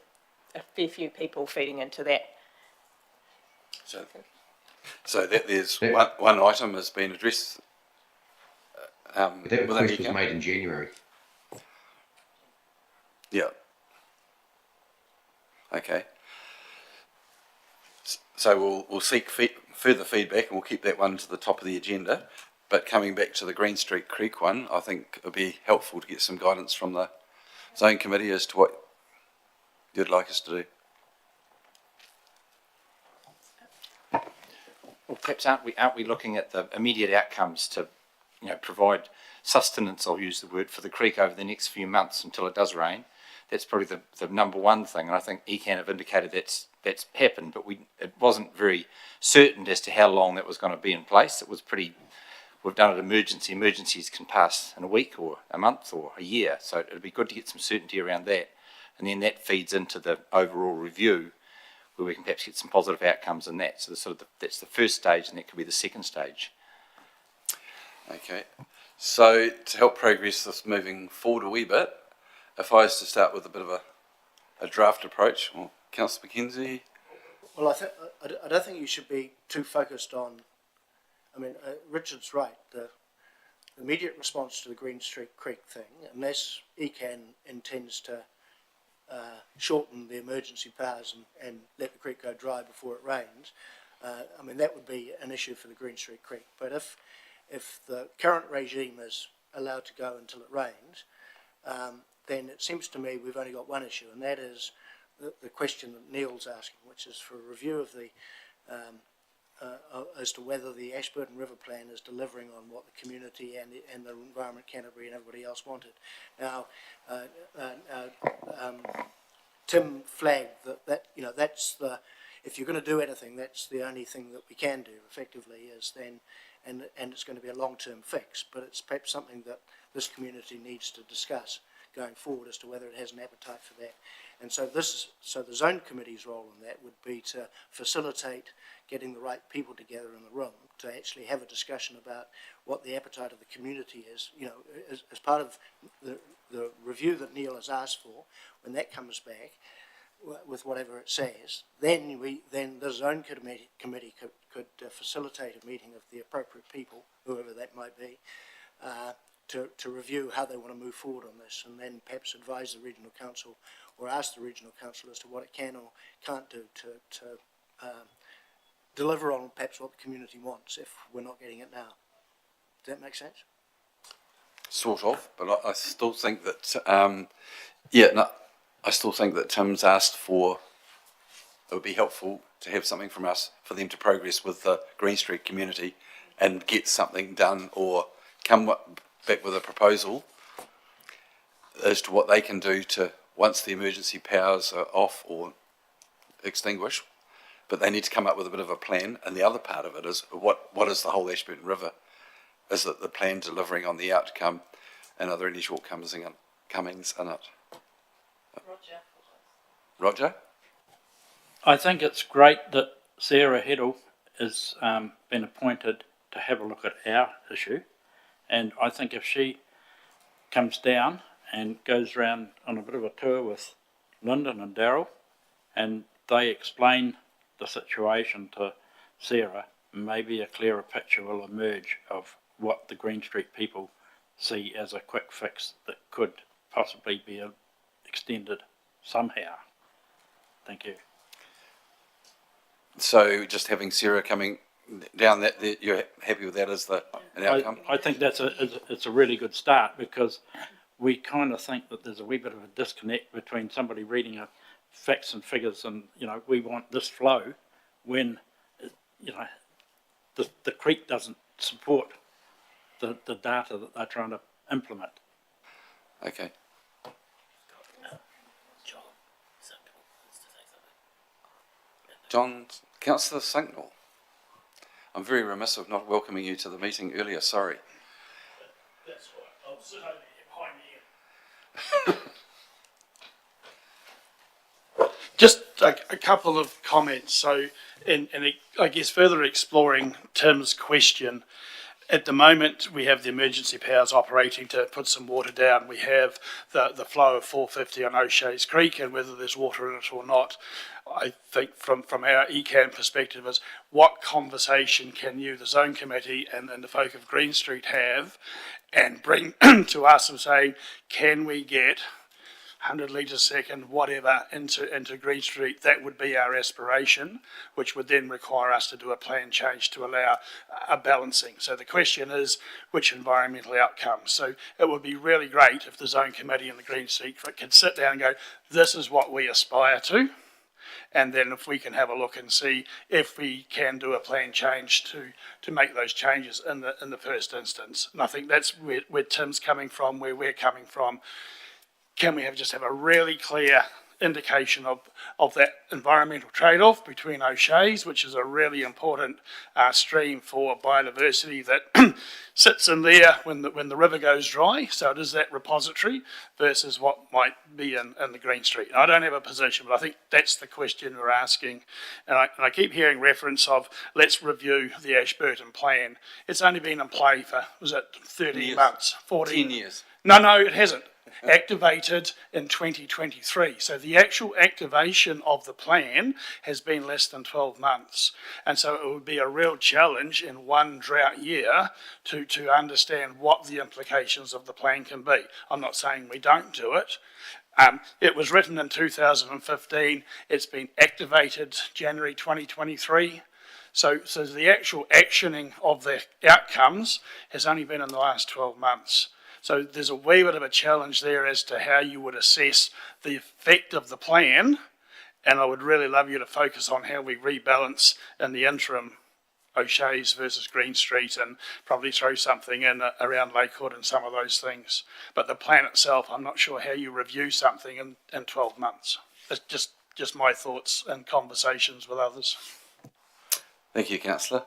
fair few people feeding into that. So that there's one item has been addressed. That request was made in January. Yeah. Okay. So we'll seek further feedback, and we'll keep that one to the top of the agenda. But coming back to the Green Street Creek one, I think it would be helpful to get some guidance from the zone committee as to what you'd like us to do. Well, perhaps aren't we looking at the immediate outcomes to, provide sustenance, I'll use the word, for the creek over the next few months until it does rain? That's probably the number one thing, and I think ECAN have indicated that's happened, but it wasn't very certain as to how long that was going to be in place. It was we've done it emergency. Emergencies can pass in a week or a month or a year, so it'd be good to get some certainty around that, and then that feeds into the overall review, where we can perhaps get some positive outcomes in that. So that's the first stage, and that could be the second stage. Okay. So to help progress this moving forward a wee bit, if I was to start with a bit of a draft approach, well, Councillor Mackenzie. Well, I don't think you should be too focused on. I mean, Richard's right. The immediate response to the Green Street Creek thing, unless ECAN intends to shorten the emergency powers and let the creek go dry before it rains, I mean, that would be an issue for the Green Street Creek. But if the current regime is allowed to go until it rains, then it seems to me we've only got one issue, and that is the question that Neil's asking, which is for a review of the as to whether the Ashburton River Plan is delivering on what the community and the Environment Canterbury and everybody else wanted. Now, Tim flagged that you know, that's the, if you're going to do anything, that's the only thing that we can do effectively is then, and it's going to be a long-term fix, but it's perhaps something that this community needs to discuss going forward as to whether it has an appetite for that. And so so the zone committee's role in that would be to facilitate getting the right people together in the room to actually have a discussion about what the appetite of the community is, you know, as part of the review that Neil has asked for. When that comes back with whatever it says, then the zone committee could facilitate a meeting of the appropriate people, whoever that might be, to review how they want to move forward on this, and then perhaps advise the regional council or ask the regional council as to what it can or can't do to deliver on perhaps what the community wants if we're not getting it now. Does that make sense? Sort of, but I still think that, I still think that Tim's asked for, it would be helpful to have something from us for them to progress with the Green Street community and get something done or come back with a proposal as to what they can do to, once the emergency powers are off or extinguished, but they need to come up with a bit of a plan. And the other part of it is what is the whole Ashburton River? Is it the plan delivering on the outcome, and are there any shortcomings in it? Roger? I think it's great that Sarah Heddle has been appointed to have a look at our issue, and I think if she comes down and goes around on a bit of a tour with Lyndon and Daryl, and they explain the situation to Sarah, maybe a clearer picture will emerge of what the Green Street people see as a quick fix that could possibly be extended somehow. Thank you. So just having Sarah coming down, that you're happy with that as an outcome? I think it's a really good start, because we kind of think that there's a wee bit of a disconnect between somebody reading a facts and figures and, you know, we want this flow when, you know, the creek doesn't support the data that they're trying to implement. Okay. John, Councillor Signal, I'm very remiss of not welcoming you to the meeting earlier, sorry. That's right, I'll sit over here behind you. Just a couple of comments. So, and I guess further exploring Tim's question, at the moment we have the emergency powers operating to put some water down. We have the flow of 450 on O'Shea's Creek, and whether there's water in it or not, I think from our ECAM perspective is what conversation can you, the zone committee and the folk of Green Street have and bring to us and say, can we get 100 litres a second, whatever, into Green Street? That would be our aspiration, which would then require us to do a plan change to allow a balancing. So the question is, which environmental outcomes? So it would be really great if the zone committee and the Green Street could sit down and go, this is what we aspire to. And then if we can have a look and see if we can do a plan change to make those changes in the first instance. And I think that's where Tim's coming from, where we're coming from. Can we just have a really clear indication of that environmental trade-off between O'Shea's, which is a really important stream for biodiversity that sits in there when the river goes dry. So it is that repository versus what might be in the Green Street. And I don't have a position, but I think that's the question we're asking. And I keep hearing reference of let's review the Ashburton plan. It's only been in play for, was it 13 months? 14 years. No, it hasn't. Activated in 2023. So the actual activation of the plan has been less than 12 months. And so it would be a real challenge in one drought year to understand what the implications of the plan can be. I'm not saying we don't do it. It was written in 2015. It's been activated January 2023. So the actual actioning of the outcomes has only been in the last 12 months. So there's a wee bit of a challenge there as to how you would assess the effect of the plan And I would really love you to focus on how we rebalance in the interim O'Shea's versus Green Street, and probably throw something in around Lakewood and some of those things. But the plan itself, I'm not sure how you review something in 12 months. It's just my thoughts and conversations with others. Thank you, Councillor.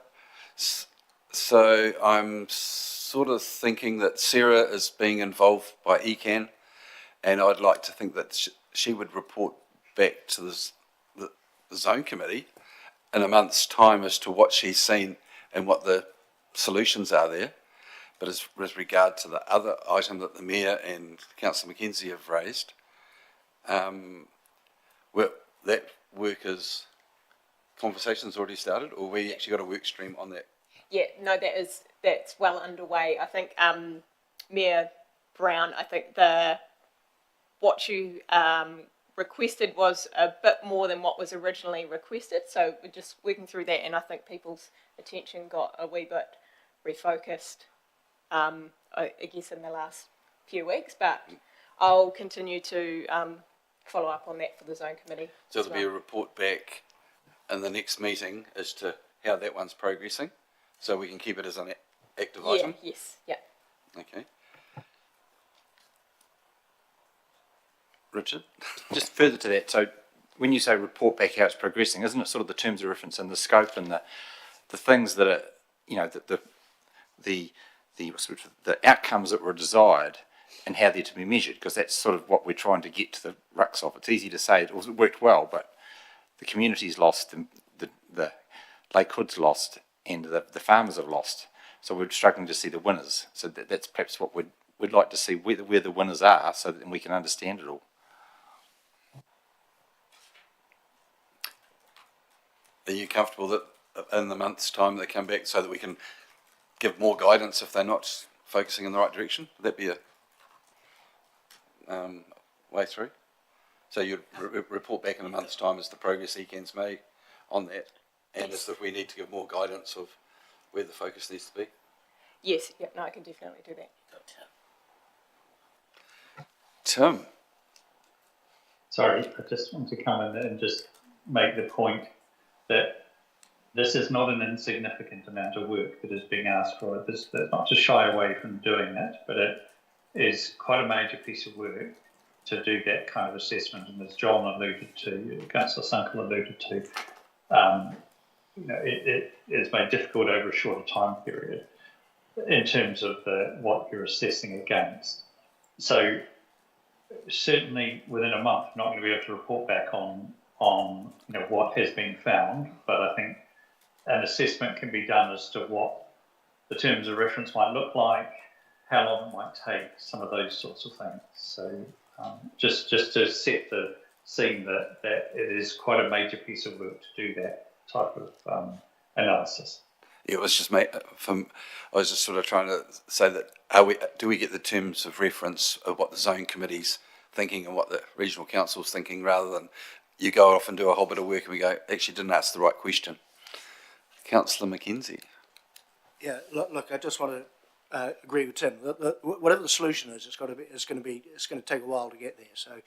So I'm sort of thinking that Sarah is being involved by ECAN, and I'd like to think that she would report back to the zone committee in a month's time as to what she's seen and what the solutions are there. But as regard to the other item that the Mayor and Councillor Mackenzie have raised, that work is, conversations already started, or we actually got a work stream on that? Yeah, no, that's well underway. I think Mayor Brown, I think what you requested was a bit more than what was originally requested, so we're just working through that, and I think people's attention got a wee bit refocused, I guess, in the last few weeks, but I'll continue to follow up on that for the zone committee. So there'll be a report back in the next meeting as to how that one's progressing, so we can keep it as an active item? Yes, yeah. Okay. Richard? Just further to that, so when you say report back how it's progressing, isn't it sort of the terms of reference and the scope and the things that are, you know, the outcomes that were desired and how they're to be measured, because that's sort of what we're trying to get to the crux of. It's easy to say it worked well, but the community's lost, the Lakewood's lost, and the farmers have lost. So we're struggling to see the winners. So that's perhaps what we'd like to see, where the winners are, so that we can understand it all. Are you comfortable that in the month's time they come back so that we can give more guidance if they're not focusing in the right direction? Would that be a way through? So you'd report back in a month's time as the progress ECAN's made on that, and as if we need to give more guidance of where the focus needs to be? Yes, yeah, no, I can definitely do that. Tim? Sorry, I just want to come in and just make the point that this is not an insignificant amount of work that is being asked for. It's not to shy away from doing that, but it is quite a major piece of work to do that kind of assessment. And as John alluded to, Councillor Sunkel alluded to, you know, it is made difficult over a shorter time period in terms of what you're assessing against. So certainly within a month, not going to be able to report back on you know what has been found, but I think an assessment can be done as to what the terms of reference might look like, how long it might take, some of those sorts of things. So just to set the scene that it is quite a major piece of work to do that type of analysis. It was just I was just sort of trying to say that do we get the terms of reference of what the zone committee's thinking and what the regional council's thinking, rather than you go off and do a whole bit of work and we go, actually didn't ask the right question. Councillor Mackenzie. Yeah, look, I just want to agree with Tim. Whatever the solution is, it's going to take a while to get there. So,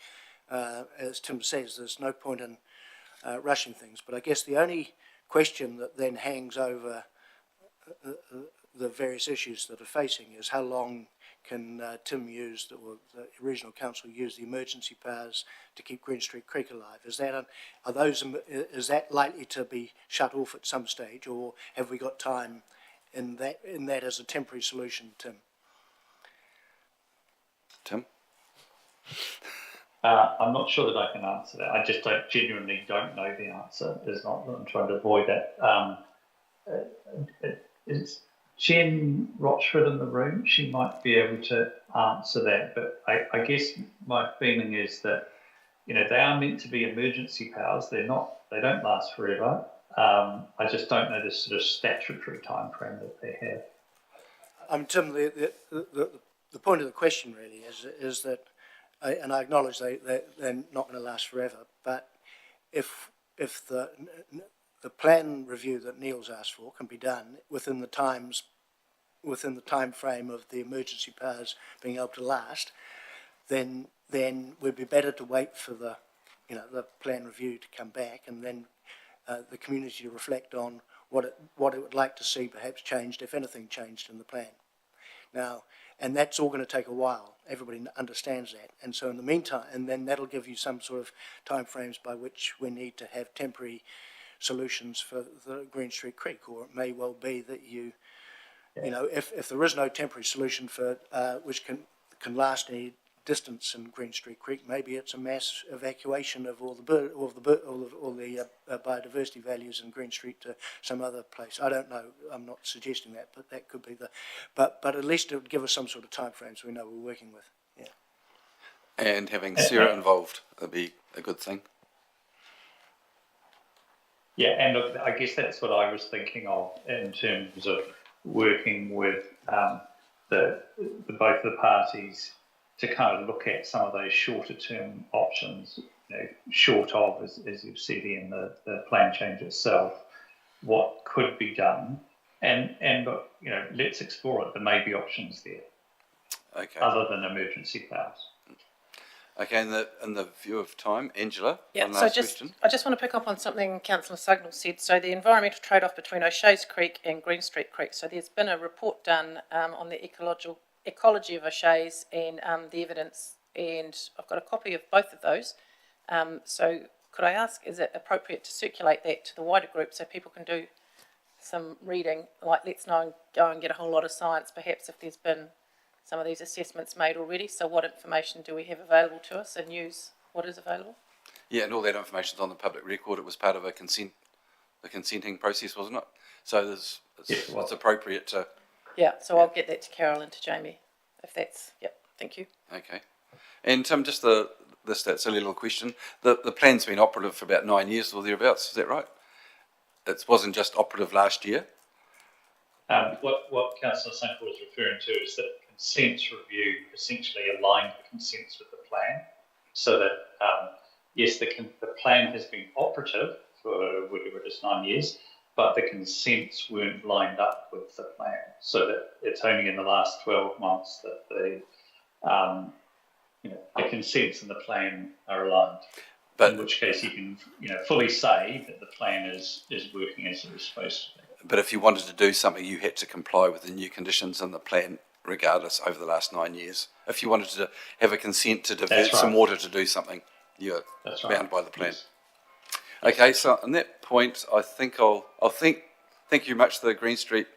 as Tim says, there's no point in rushing things. But I guess the only question that then hangs over the various issues that are facing is how long can Tim use, or the regional council use, the emergency powers to keep Green Street Creek alive? Is that likely to be shut off at some stage, or have we got time in that as a temporary solution, Tim? Tim? I'm not sure that I can answer that. I just genuinely don't know the answer. It's not that I'm trying to avoid that. Is Jen Rochford in the room? She might be able to answer that. But I guess my feeling is that, you know, they are meant to be emergency powers. They don't last forever. I just don't know the sort of statutory time frame that they have. Tim, the point of the question really is that, and I acknowledge they're not going to last forever, but if the plan review that Neil's asked for can be done within the time frame of the emergency powers being able to last, then we'd be better to wait for the the plan review to come back, and then the community to reflect on what it would like to see perhaps changed, if anything changed in the plan. Now, and that's all going to take a while. Everybody understands that. And so in the meantime, and then that'll give you some sort of timeframes by which we need to have temporary solutions for the Green Street Creek, or it may well be that you know, if there is no temporary solution for which can last any distance in Green Street Creek, maybe it's a mass evacuation of all the biodiversity values in Green Street to some other place. I don't know. I'm not suggesting that, but that could be the. But at least it would give us some sort of time frame so we know we're working with. Yeah. And having Sarah involved would be a good thing. Yeah, and look, I guess that's what I was thinking of in terms of working with both the parties to kind of look at some of those shorter term options, short of, as you've said in the plan change itself, what could be done, and look, let's explore it. There may be options there, other than emergency powers. Okay, in the view of time, Angela, Yeah, one so last just, question. I just want to pick up on something Councillor Sugnall said. So the environmental trade-off between O'Shea's Creek and Green Street Creek. So there's been a report done on the ecology of O'Shea's and the evidence, and I've got a copy of both of those. So could I ask, is it appropriate to circulate that to the wider group so people can do some reading? Like, let's go and get a whole lot of science, perhaps, if there's been some of these assessments made already. So what information do we have available to us, and use what is available? Yeah, and all that information's on the public record. It was part of the consenting process, wasn't it? So it's appropriate to. Yeah, so I'll get that to Carol and to Jamie, if that's, thank you. Okay. And Tim, just that silly little question. The plan's been operative for about 9 years or thereabouts, is that right? It wasn't just operative last year? What Councillor Sugnall was referring to is that the consents review essentially aligned the consents with the plan, so that yes, the plan has been operative for whatever it is, 9 years, but the consents weren't lined up with the plan, so that it's only in the last 12 months that the consents and the plan are aligned. But in which case you can fully say that the plan is working as it was supposed to be. But if you wanted to do something, you had to comply with the new conditions in the plan, regardless, over the last 9 years. If you wanted to have a consent to divert some water to do something, you're bound by the plan. Yes. Okay, so on that point, I think I'll thank you very much to the Green Street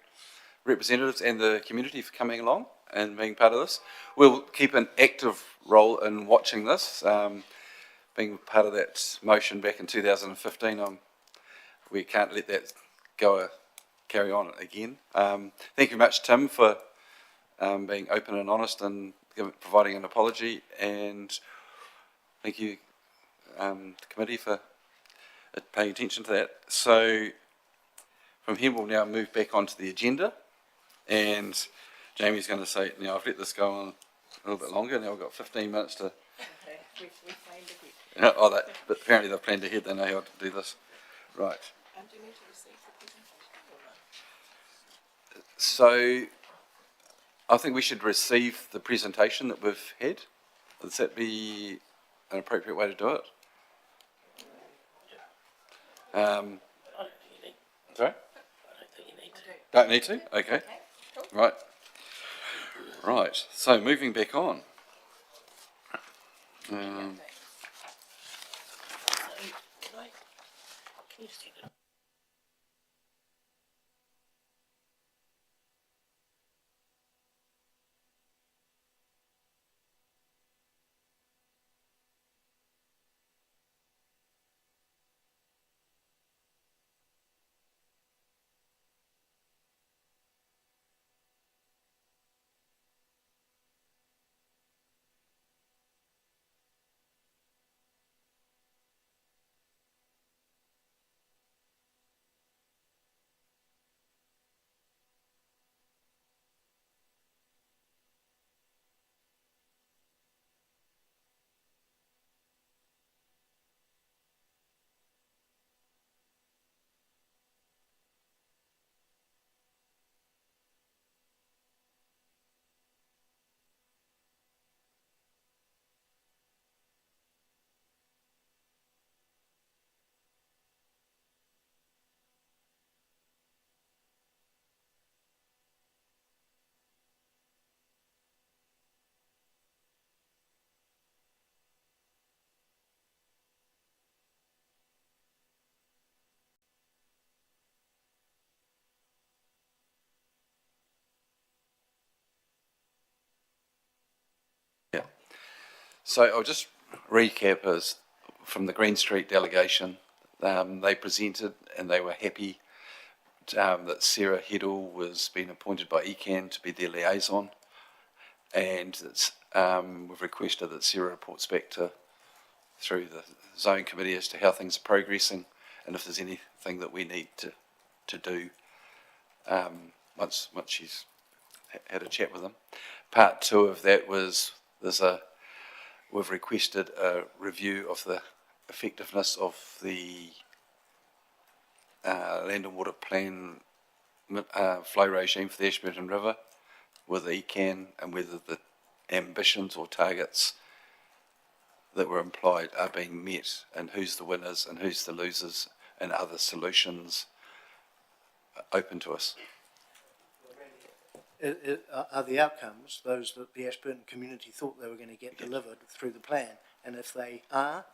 representatives and the community for coming along and being part of this. We'll keep an active role in watching this. Being part of that motion back in 2015, we can't let that carry on again. Thank you very much, Tim, for being open and honest and providing an apology, and thank you, the committee, for paying attention to that. So from here we'll now move back onto the agenda, and Jamie's going to say, now I've let this go on a little bit longer, now we've got 15 minutes to... We planned ahead. But apparently they've planned ahead, they know how to do this. Right. Do you need to receive the presentation? So I think we should receive the presentation that we've had. Would that be an appropriate way to do it? Sorry? I don't think you need to. Don't need to? Okay. Cool. Right. Right. So moving back on. Can you just take it? So I'll just recap as from the Green Street delegation, they presented and they were happy that Sarah Heddle was being appointed by ECAN to be their liaison, and it's, we've requested that Sarah reports back through the zone committee as to how things are progressing and if there's anything that we need to do once she's had a chat with them. Part 2 of that was we've requested a review of the effectiveness of the land and water plan flow regime for the Ashburton River with ECAN, and whether the ambitions or targets that were implied are being met, and who's the winners and who's the losers, and other solutions open to us. Are the outcomes those that the Ashburton community thought they were going to get delivered through the plan? And if they are,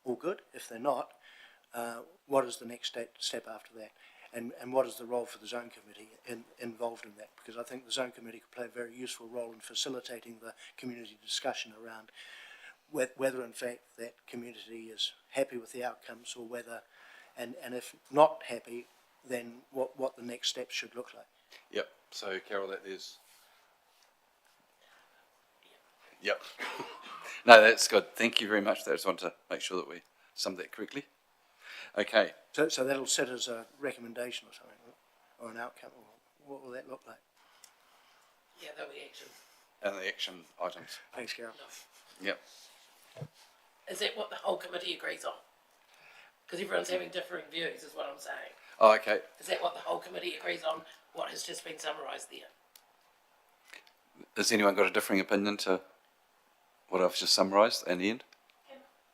all good. If they're not, what is the next step after that? And what is the role for the zone committee involved in that? Because I think the zone committee could play a very useful role in facilitating the community discussion around whether in fact that community is happy with the outcomes, or whether, and if not happy, then what the next steps should look like. Yep. So Carol, that is. Yep. No, that's good. Thank you very much. I just want to make sure that we summed that correctly. Okay. So that'll set as a recommendation or something, or an outcome, or what will that look like? Yeah, that'll be action. And the action items. Thanks, Carol. Yep. Is that what the whole committee agrees on? Because everyone's having differing views, is what I'm saying. Oh, okay. Is that what the whole committee agrees on, what has just been summarised there? Has anyone got a differing opinion to what I've just summarised in the end?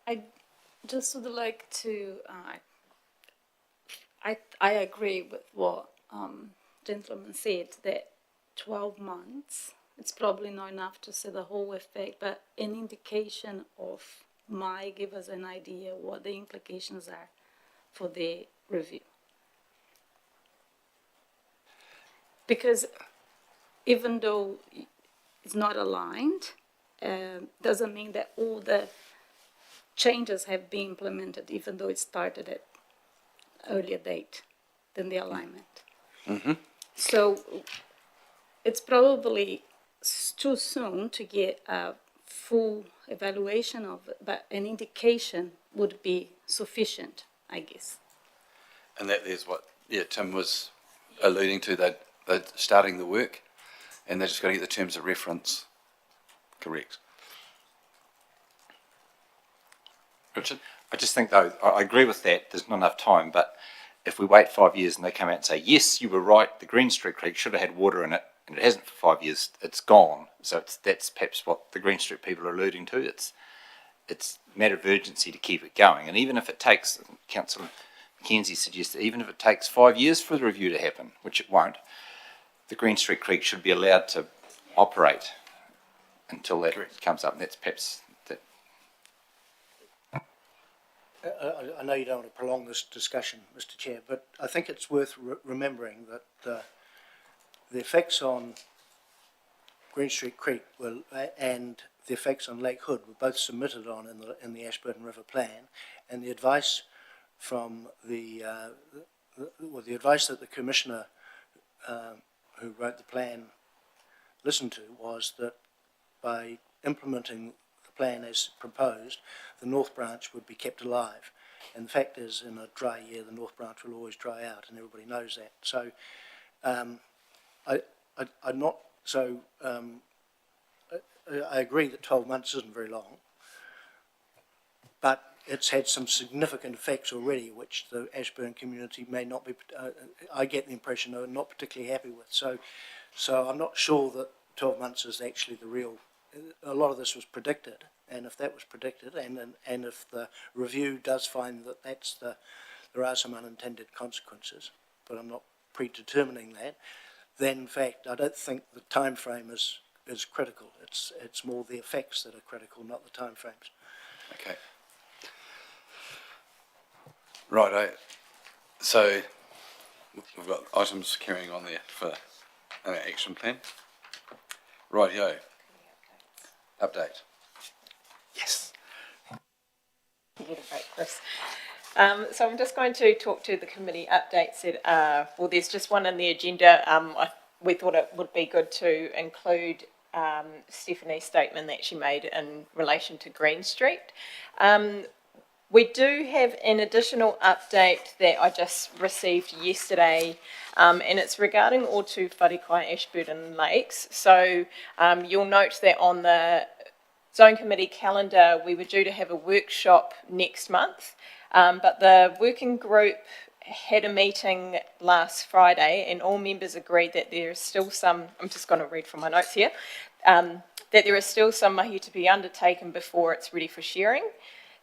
I just would like to, I agree with what gentleman said, that 12 months, it's probably not enough to see the whole effect, but an indication of might give us an idea what the implications are for the review. Because even though it's not aligned, doesn't mean that all the changes have been implemented, even though it started at earlier date than the alignment. Mm-hmm. So it's probably too soon to get a full evaluation of it, but an indication would be sufficient, I guess. And that is what Tim was alluding to. They're starting the work, and they're just going to get the terms of reference correct. Richard? I just think, though, I agree with that, there's not enough time, but if we wait 5 years and they come out and say, yes, you were right, the Green Street Creek should have had water in it, and it hasn't for 5 years, it's gone. So that's perhaps what the Green Street people are alluding to. It's a matter of urgency to keep it going. And even if it takes, Councillor McKenzie suggested, even if it takes 5 years for the review to happen, which it won't, the Green Street Creek should be allowed to operate until that comes up. And that's perhaps that. I know you don't want to prolong this discussion, Mr. Chair, but I think it's worth remembering that the effects on Green Street Creek and the effects on Lake Hood were both submitted on in the Ashburton River Plan, and the advice from the advice that the Commissioner who wrote the plan listened to was that by implementing the plan as proposed, the North Branch would be kept alive. And the fact is, in a dry year, the North Branch will always dry out, and everybody knows that. So, I'm not so. I agree that 12 months isn't very long, but it's had some significant effects already, which the Ashburton community may not be. I get the impression they're not particularly happy with. So I'm not sure that 12 months is actually the real. A lot of this was predicted, and if that was predicted, and if the review does find that there are some unintended consequences, but I'm not predetermining that, then in fact I don't think the time frame is critical. It's more the effects that are critical, not the time frames. Okay. Right. So we've got items carrying on there for an action plan. Rightio. Update. Yes. You get a break, Chris. So I'm just going to talk to the committee updates that well, there's just one in the agenda. We thought it would be good to include Stephanie's statement that she made in relation to Green Street. We do have an additional update that I just received yesterday, and it's regarding Otu Wharekai Ashburton Lakes. So you'll note that on the Zone Committee calendar, we were due to have a workshop next month, but the working group had a meeting last Friday, and all members agreed that there is still some, I'm just going to read from my notes here, that there is still some mahi to be undertaken before it's ready for sharing.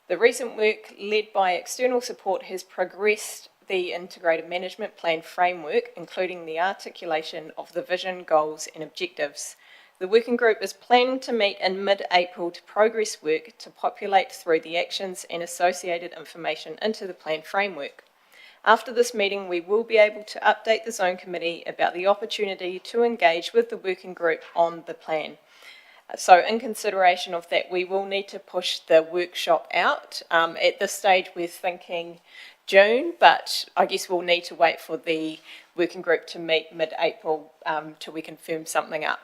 The recent work led by external support has progressed the Integrated Management Plan framework, including the articulation of the vision, goals and objectives. The working group is planning to meet in mid-April to progress work to populate through the actions and associated information into the plan framework. After this meeting, we will be able to update the Zone Committee about the opportunity to engage with the working group on the plan. So in consideration of that, we will need to push the workshop out. At this stage, we're thinking June, but I guess we'll need to wait for the working group to meet mid-April till we can firm something up.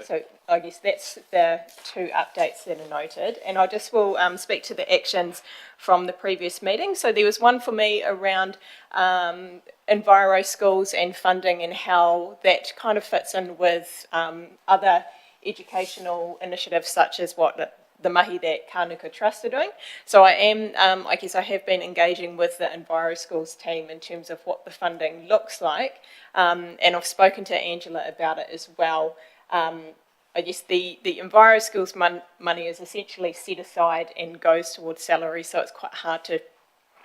So I guess that's the two updates that are noted. And I just will speak to the actions from the previous meeting. So there was one for me around Enviro schools and funding and how that kind of fits in with other educational initiatives such as what the mahi that Kānuku Trust are doing. So I am, I guess I have been engaging with the Enviro schools team in terms of what the funding looks like. And I've spoken to Angela about it as well. I guess the Enviro Schools money is essentially set aside and goes towards salary, so it's quite hard to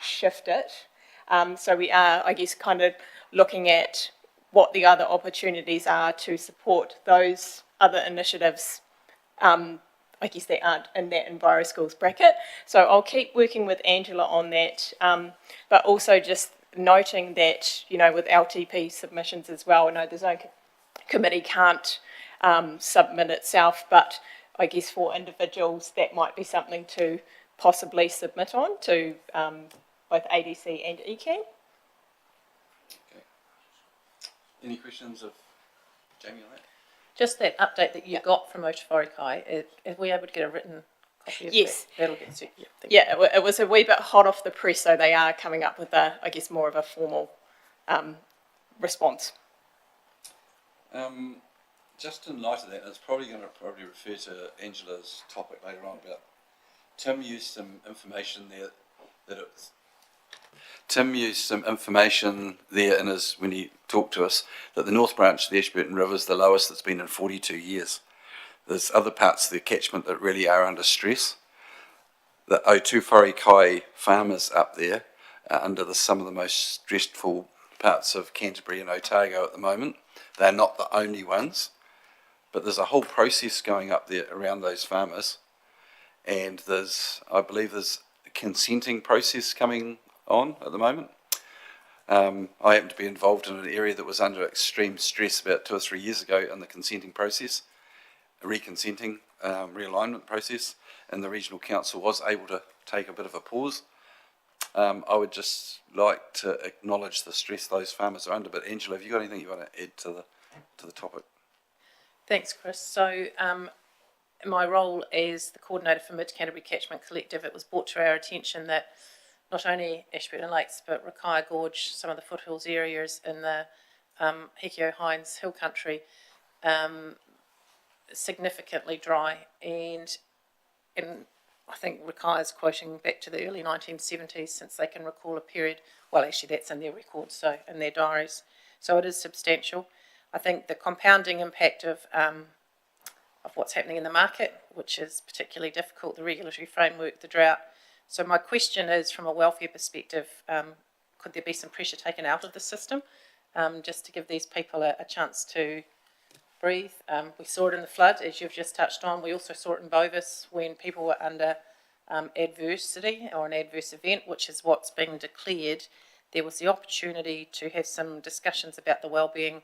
shift it. So we are, I guess, kind of looking at what the other opportunities are to support those other initiatives, I guess, that aren't in that Enviro Schools bracket. So I'll keep working with Angela on that, but also just noting that, you know, with LTP submissions as well, I know the Zone Committee can't submit itself, but I guess for individuals that might be something to possibly submit on to both ADC and ECAN. Okay. Any questions of Jamie on that? Just that update that you got from Otu Wharekai, are we able to get a written copy of yes. that? That'll get you. Yeah, it was a wee bit hot off the press, so they are coming up with a, I guess, more of a formal response. Just in light of that, it's probably going to refer to Angela's topic later on about Tim used some information there in his, when he talked to us, that the North Branch of the Ashburton River is the lowest it's been in 42 years. There's other parts of the catchment that really are under stress. The Otu Wharekai farmers up there are under some of the most stressful parts of Canterbury and Otago at the moment. They're not the only ones, but there's a whole process going up there around those farmers, and I believe there's a consenting process coming on at the moment. I happen to be involved in an area that was under extreme stress about 2 or 3 years ago in the consenting process, a reconsenting realignment process, and the regional council was able to take a bit of a pause. I would just like to acknowledge the stress those farmers are under. But Angela, have you got anything you want to add to the topic? Thanks, Chris. So my role as the coordinator for Mid Canterbury Catchment Collective, it was brought to our attention that not only Ashburton Lakes, but Rakaia Gorge, some of the foothills areas in the Hekio Hines Hill Country, significantly dry. And I think Rakaia's quoting back to the early 1970s, since they can recall a period, well, actually that's in their records, so in their diaries. So it is substantial. I think the compounding impact of what's happening in the market, which is particularly difficult, the regulatory framework, the drought. So my question is, from a welfare perspective, could there be some pressure taken out of the system, just to give these people a chance to breathe? We saw it in the flood, as you've just touched on. We also saw it in Bovis when people were under adversity or an adverse event, which is what's been declared. There was the opportunity to have some discussions about the well-being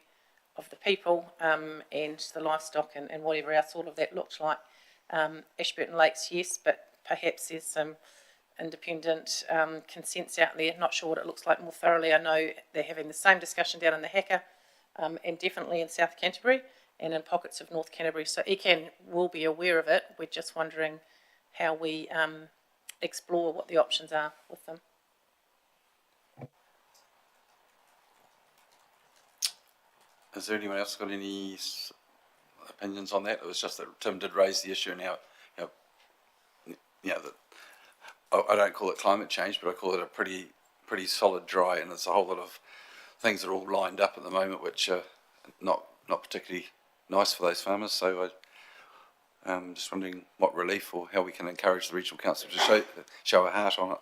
of the people and the livestock and whatever else all of that looked like. Ashburton Lakes, yes, but perhaps there's some independent consents out there. Not sure what it looks like more thoroughly. I know they're having the same discussion down in the Hacker and definitely in South Canterbury and in pockets of North Canterbury. So ECAN will be aware of it. We're just wondering how we explore what the options are with them. Has there anyone else got any opinions on that? It was just that Tim did raise the issue, and how that I don't call it climate change, but I call it a pretty solid dry, and there's a whole lot of things that are all lined up at the moment which are not particularly nice for those farmers. So I'm just wondering what relief or how we can encourage the regional council to show a heart on it.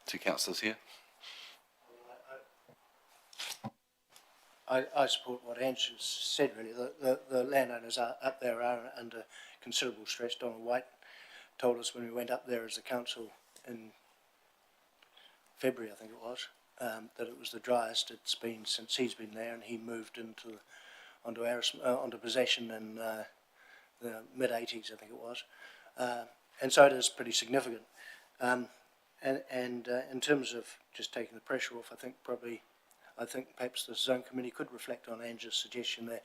Two councillors here. I support what Ange has said, really. The landowners up there are under considerable stress. Donald White told us when we went up there as a council in February, I think it was, that it was the driest it's been since he's been there, and he moved onto possession in the mid-80s, I think it was. And so it is pretty significant. And in terms of just taking the pressure off, I think perhaps the Zone Committee could reflect on Ange's suggestion there.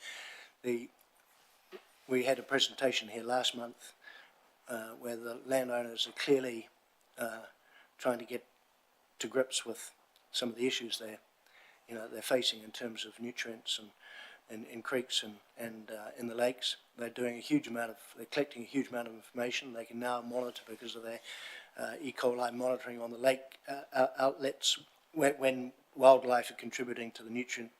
We had a presentation here last month where the landowners are clearly trying to get to grips with some of the issues they're facing in terms of nutrients and in creeks and in the lakes. They're collecting a huge amount of information. They can now monitor because of their E. coli monitoring on the lake outlets when wildlife are contributing to the nutrient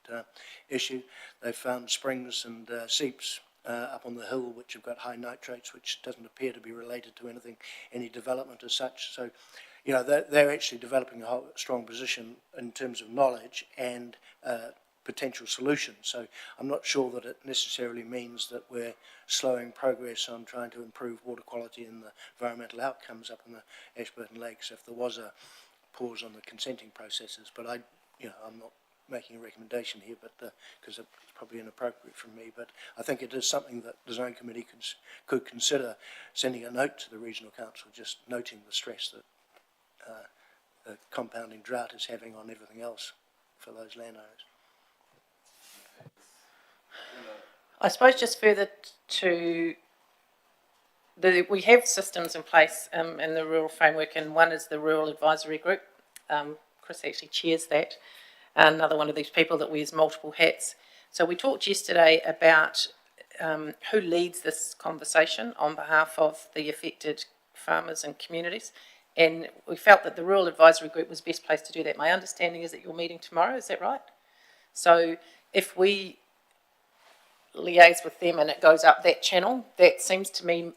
issue. They've found springs and seeps up on the hill which have got high nitrates, which doesn't appear to be related to any development as such. So, they're actually developing a strong position in terms of knowledge and potential solutions. So I'm not sure that it necessarily means that we're slowing progress on trying to improve water quality and the environmental outcomes up in the Ashburton Lakes if there was a pause on the consenting processes. But I'm not making a recommendation here, but because it's probably inappropriate from me. But I think it is something that the Zone Committee could consider sending a note to the Regional Council, just noting the stress that the compounding drought is having on everything else for those landowners. I suppose just further to we have systems in place in the rural framework, and one is the Rural Advisory Group. Chris actually chairs that, another one of these people that wears multiple hats. So we talked yesterday about who leads this conversation on behalf of the affected farmers and communities, and we felt that the Rural Advisory Group was best placed to do that. My understanding is that you're meeting tomorrow, is that right? So if we liaise with them and it goes up that channel, that seems to me,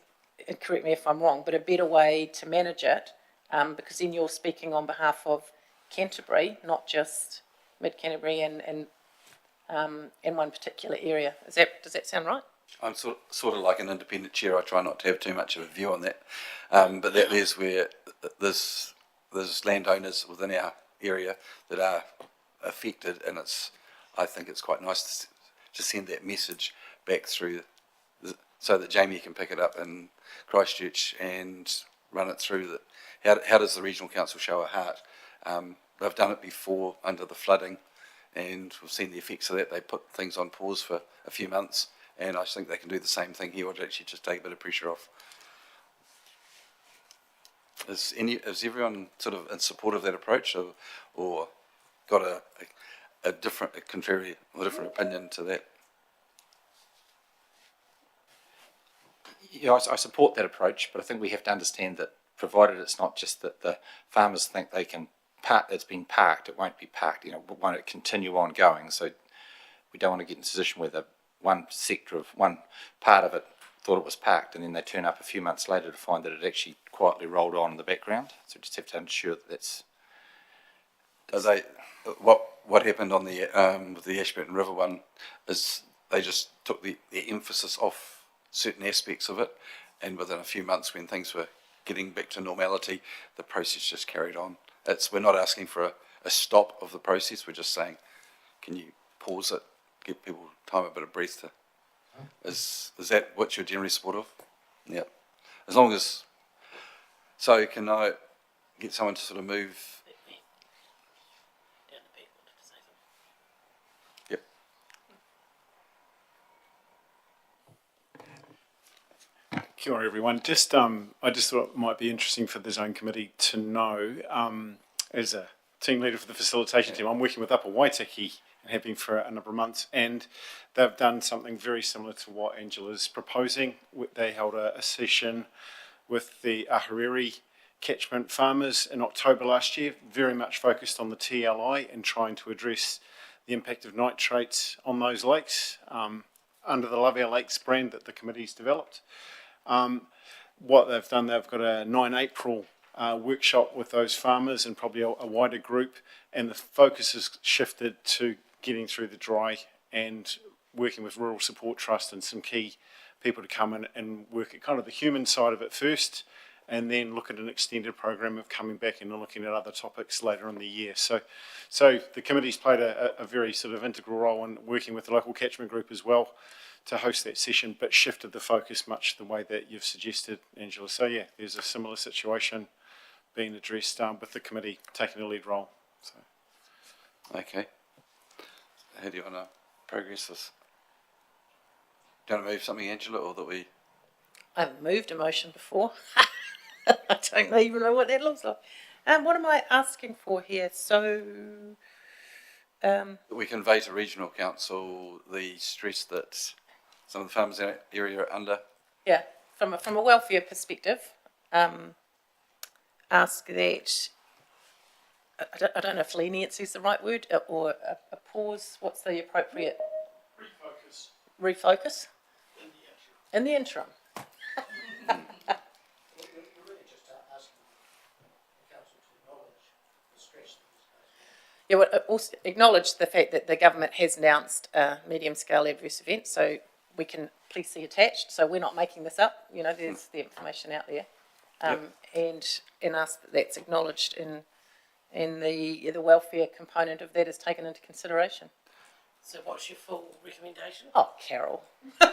correct me if I'm wrong, but a better way to manage it, because then you're speaking on behalf of Canterbury, not just mid-Canterbury and one particular area. Does that sound right? I'm sort of like an independent chair. I try not to have too much of a view on that, but that is where there's landowners within our area that are affected, and I think it's quite nice to send that message back through, so that Jamie can pick it up in Christchurch and run it through. How does the Regional Council show a heart? They've done it before under the flooding, and we've seen the effects of that. They put things on pause for a few months, and I think they can do the same thing here, or actually just take a bit of pressure off. Is everyone sort of in support of that approach, or got a different opinion to that? Yeah, I support that approach, but I think we have to understand that provided it's not just that the farmers think they can park, it's been parked, it won't be parked, won't it continue on going? So we don't want to get in a position where one part of it thought it was parked, and then they turn up a few months later to find that it actually quietly rolled on in the background. So we just have to ensure that that's... What happened on the with the Ashburton River one is they just took the emphasis off certain aspects of it, and within a few months, when things were getting back to normality, the process just carried on. We're not asking for a stop of the process. We're just saying, can you pause it, give people time, a bit of breath to. Is that what you're generally support of? Yep. As long as, so can I get someone to sort of move? Yep. Kia ora, everyone. Just, I just thought it might be interesting for the zone committee to know, as a team leader for the facilitation team, I'm working with Upper Waitaki and have been for a number of months, and they've done something very similar to what Angela's proposing. They held a session with the Ahuriri catchment farmers in October last year, very much focused on the TLI and trying to address the impact of nitrates on those lakes under the Love Our Lakes brand that the committee's developed. What they've done, they've got a 9 April workshop with those farmers and probably a wider group, and the focus has shifted to getting through the dry and working with Rural Support Trust and some key people to come in and work at kind of the human side of it first, and then look at an extended program of coming back and looking at other topics later in the year. So the committee's played a very sort of integral role in working with the local catchment group as well to host that session, but shifted the focus much the way that you've suggested, Angela. So yeah, there's a similar situation being addressed with the committee taking a lead role. So. Okay. How do you want to progress this? Do you want to move something, Angela, or that we... I haven't moved a motion before. I don't even know what that looks like. What am I asking for here? So... we convey to regional council the stress that some of the farmers in that area are under. Yeah, from a welfare perspective, ask that, I don't know if leniency is the right word, or a pause. What's the appropriate? Refocus. Refocus? In the interim. Yeah, well, also acknowledge the fact that the government has announced a medium-scale adverse event, so we can please see attached. So we're not making this up. You know, there's the information out there, and ask that that's acknowledged in the welfare component of that is taken into consideration. So what's your full recommendation? Oh, Carol. Well,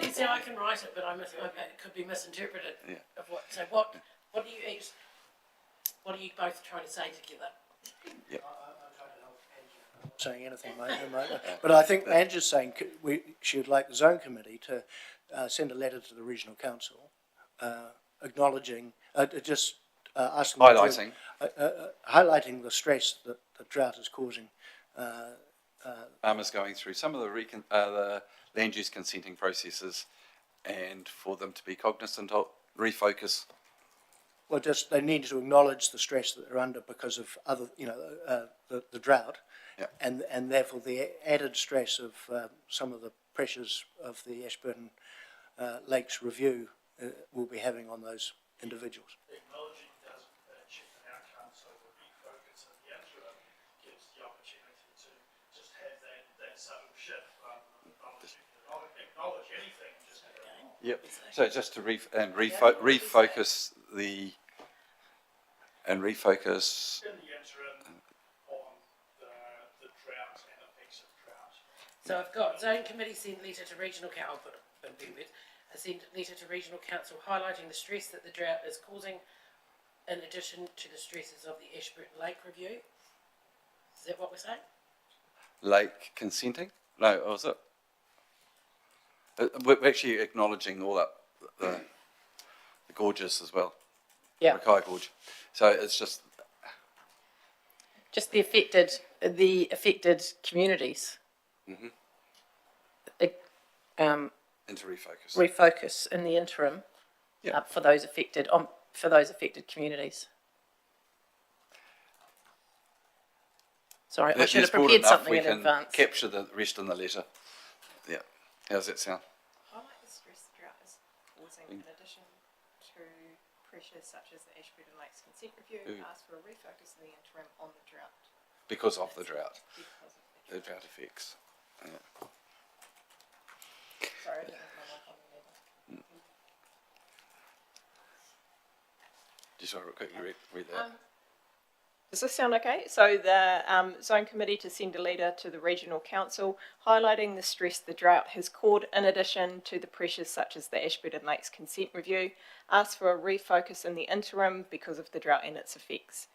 you see, I can write it, but it could be misinterpreted. Yeah. Of what? So what do you each? What are you both trying to say together? Yep. Saying anything, mate, but I think Angela's saying she would like the zone committee to send a letter to the regional council, acknowledging, asking, highlighting the stress that the drought is causing. Farmers going through some of the land use consenting processes, and for them to be cognizant of refocus. Well, just they need to acknowledge the stress that they're under because of other, the drought, and therefore the added stress of some of the pressures of the Ashburton Lakes review will be having on those individuals. Acknowledging doesn't achieve an outcome, so the refocus in the interim gives the opportunity to just have that subtle shift rather than acknowledge anything. Just yep. So just to refocus the in the interim on the drought and effects of drought. So I've got zone committee sent letter to regional council. I'll put it in words. I sent letter to regional council highlighting the stress that the drought is causing, in addition to the stresses of the Ashburton Lake review. Is that what we're saying? lake consenting? No, was it? We're actually acknowledging all that, the gorges as well. Yeah. Mackay Gorge. So it's just the affected communities. mm-hmm. Into refocus. Refocus in the interim, for those affected communities. Sorry, I should have prepared something in advance. Capture the rest in the letter. Yeah. How does that sound? Highlight the stress the drought is causing in addition to pressures such as the Ashburton Lakes consent review, ask for a refocus in the interim on the drought. Because of the drought. The drought effects. Yeah. Sorry, I don't have my mic on the level. Just want to quickly read that. Does this sound okay? So the zone committee to send a letter to the regional council highlighting the stress the drought has caused in addition to the pressures such as the Ashburton Lakes consent review. Ask for a refocus in the interim because of the drought and its effects.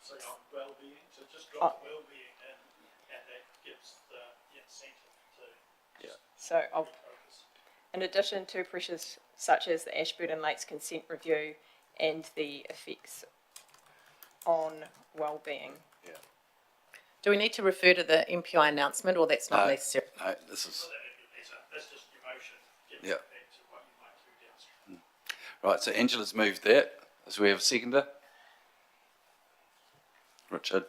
So well-being, so just drop well-being and that gives the incentive to. So in addition to pressures such as the Ashburton Lakes consent review and the effects on well-being. Do we need to refer to the MPI announcement, or that's not necessary? No, this is, That's just your motion. Gives Yeah. it back to what you might do downstream. right, so Angela's moved that. So we have a seconder? Richard.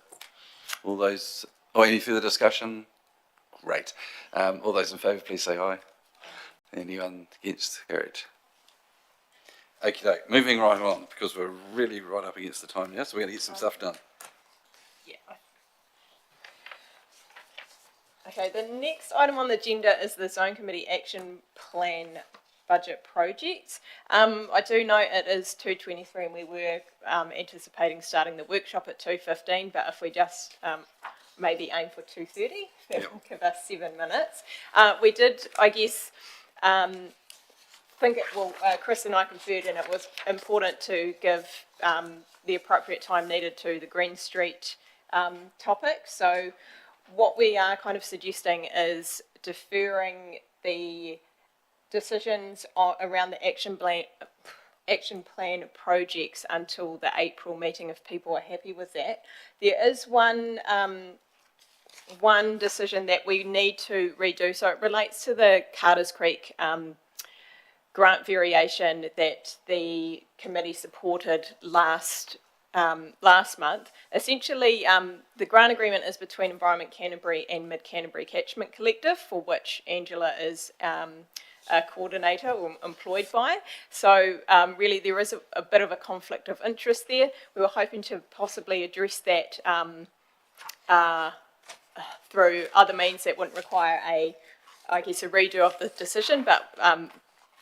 All those, any further discussion? Great. All those in favour, please say aye. Anyone against? Carried. Okay, moving right on, because we're really right up against the time now, so we're going to get some stuff done. Yeah. Okay, the next item on the agenda is the Zone Committee Action Plan budget projects. I do know it is 2:23 and we were anticipating starting the workshop at 2:15, but if we just maybe aim for 2:30, that will give us 7 minutes. We did, I guess, think Chris and I conferred, and it was important to give the appropriate time needed to the Green Street topic. So what we are kind of suggesting is deferring the decisions around the action plan projects until the April meeting if people are happy with that. There is one decision that we need to redo, so it relates to the Carters Creek grant variation that the committee supported last month. Essentially, the grant agreement is between Environment Canterbury and Mid Canterbury Catchment Collective, for which Angela is a coordinator or employed by. So really there is a bit of a conflict of interest there. We were hoping to possibly address that through other means that wouldn't require a redo of the decision, but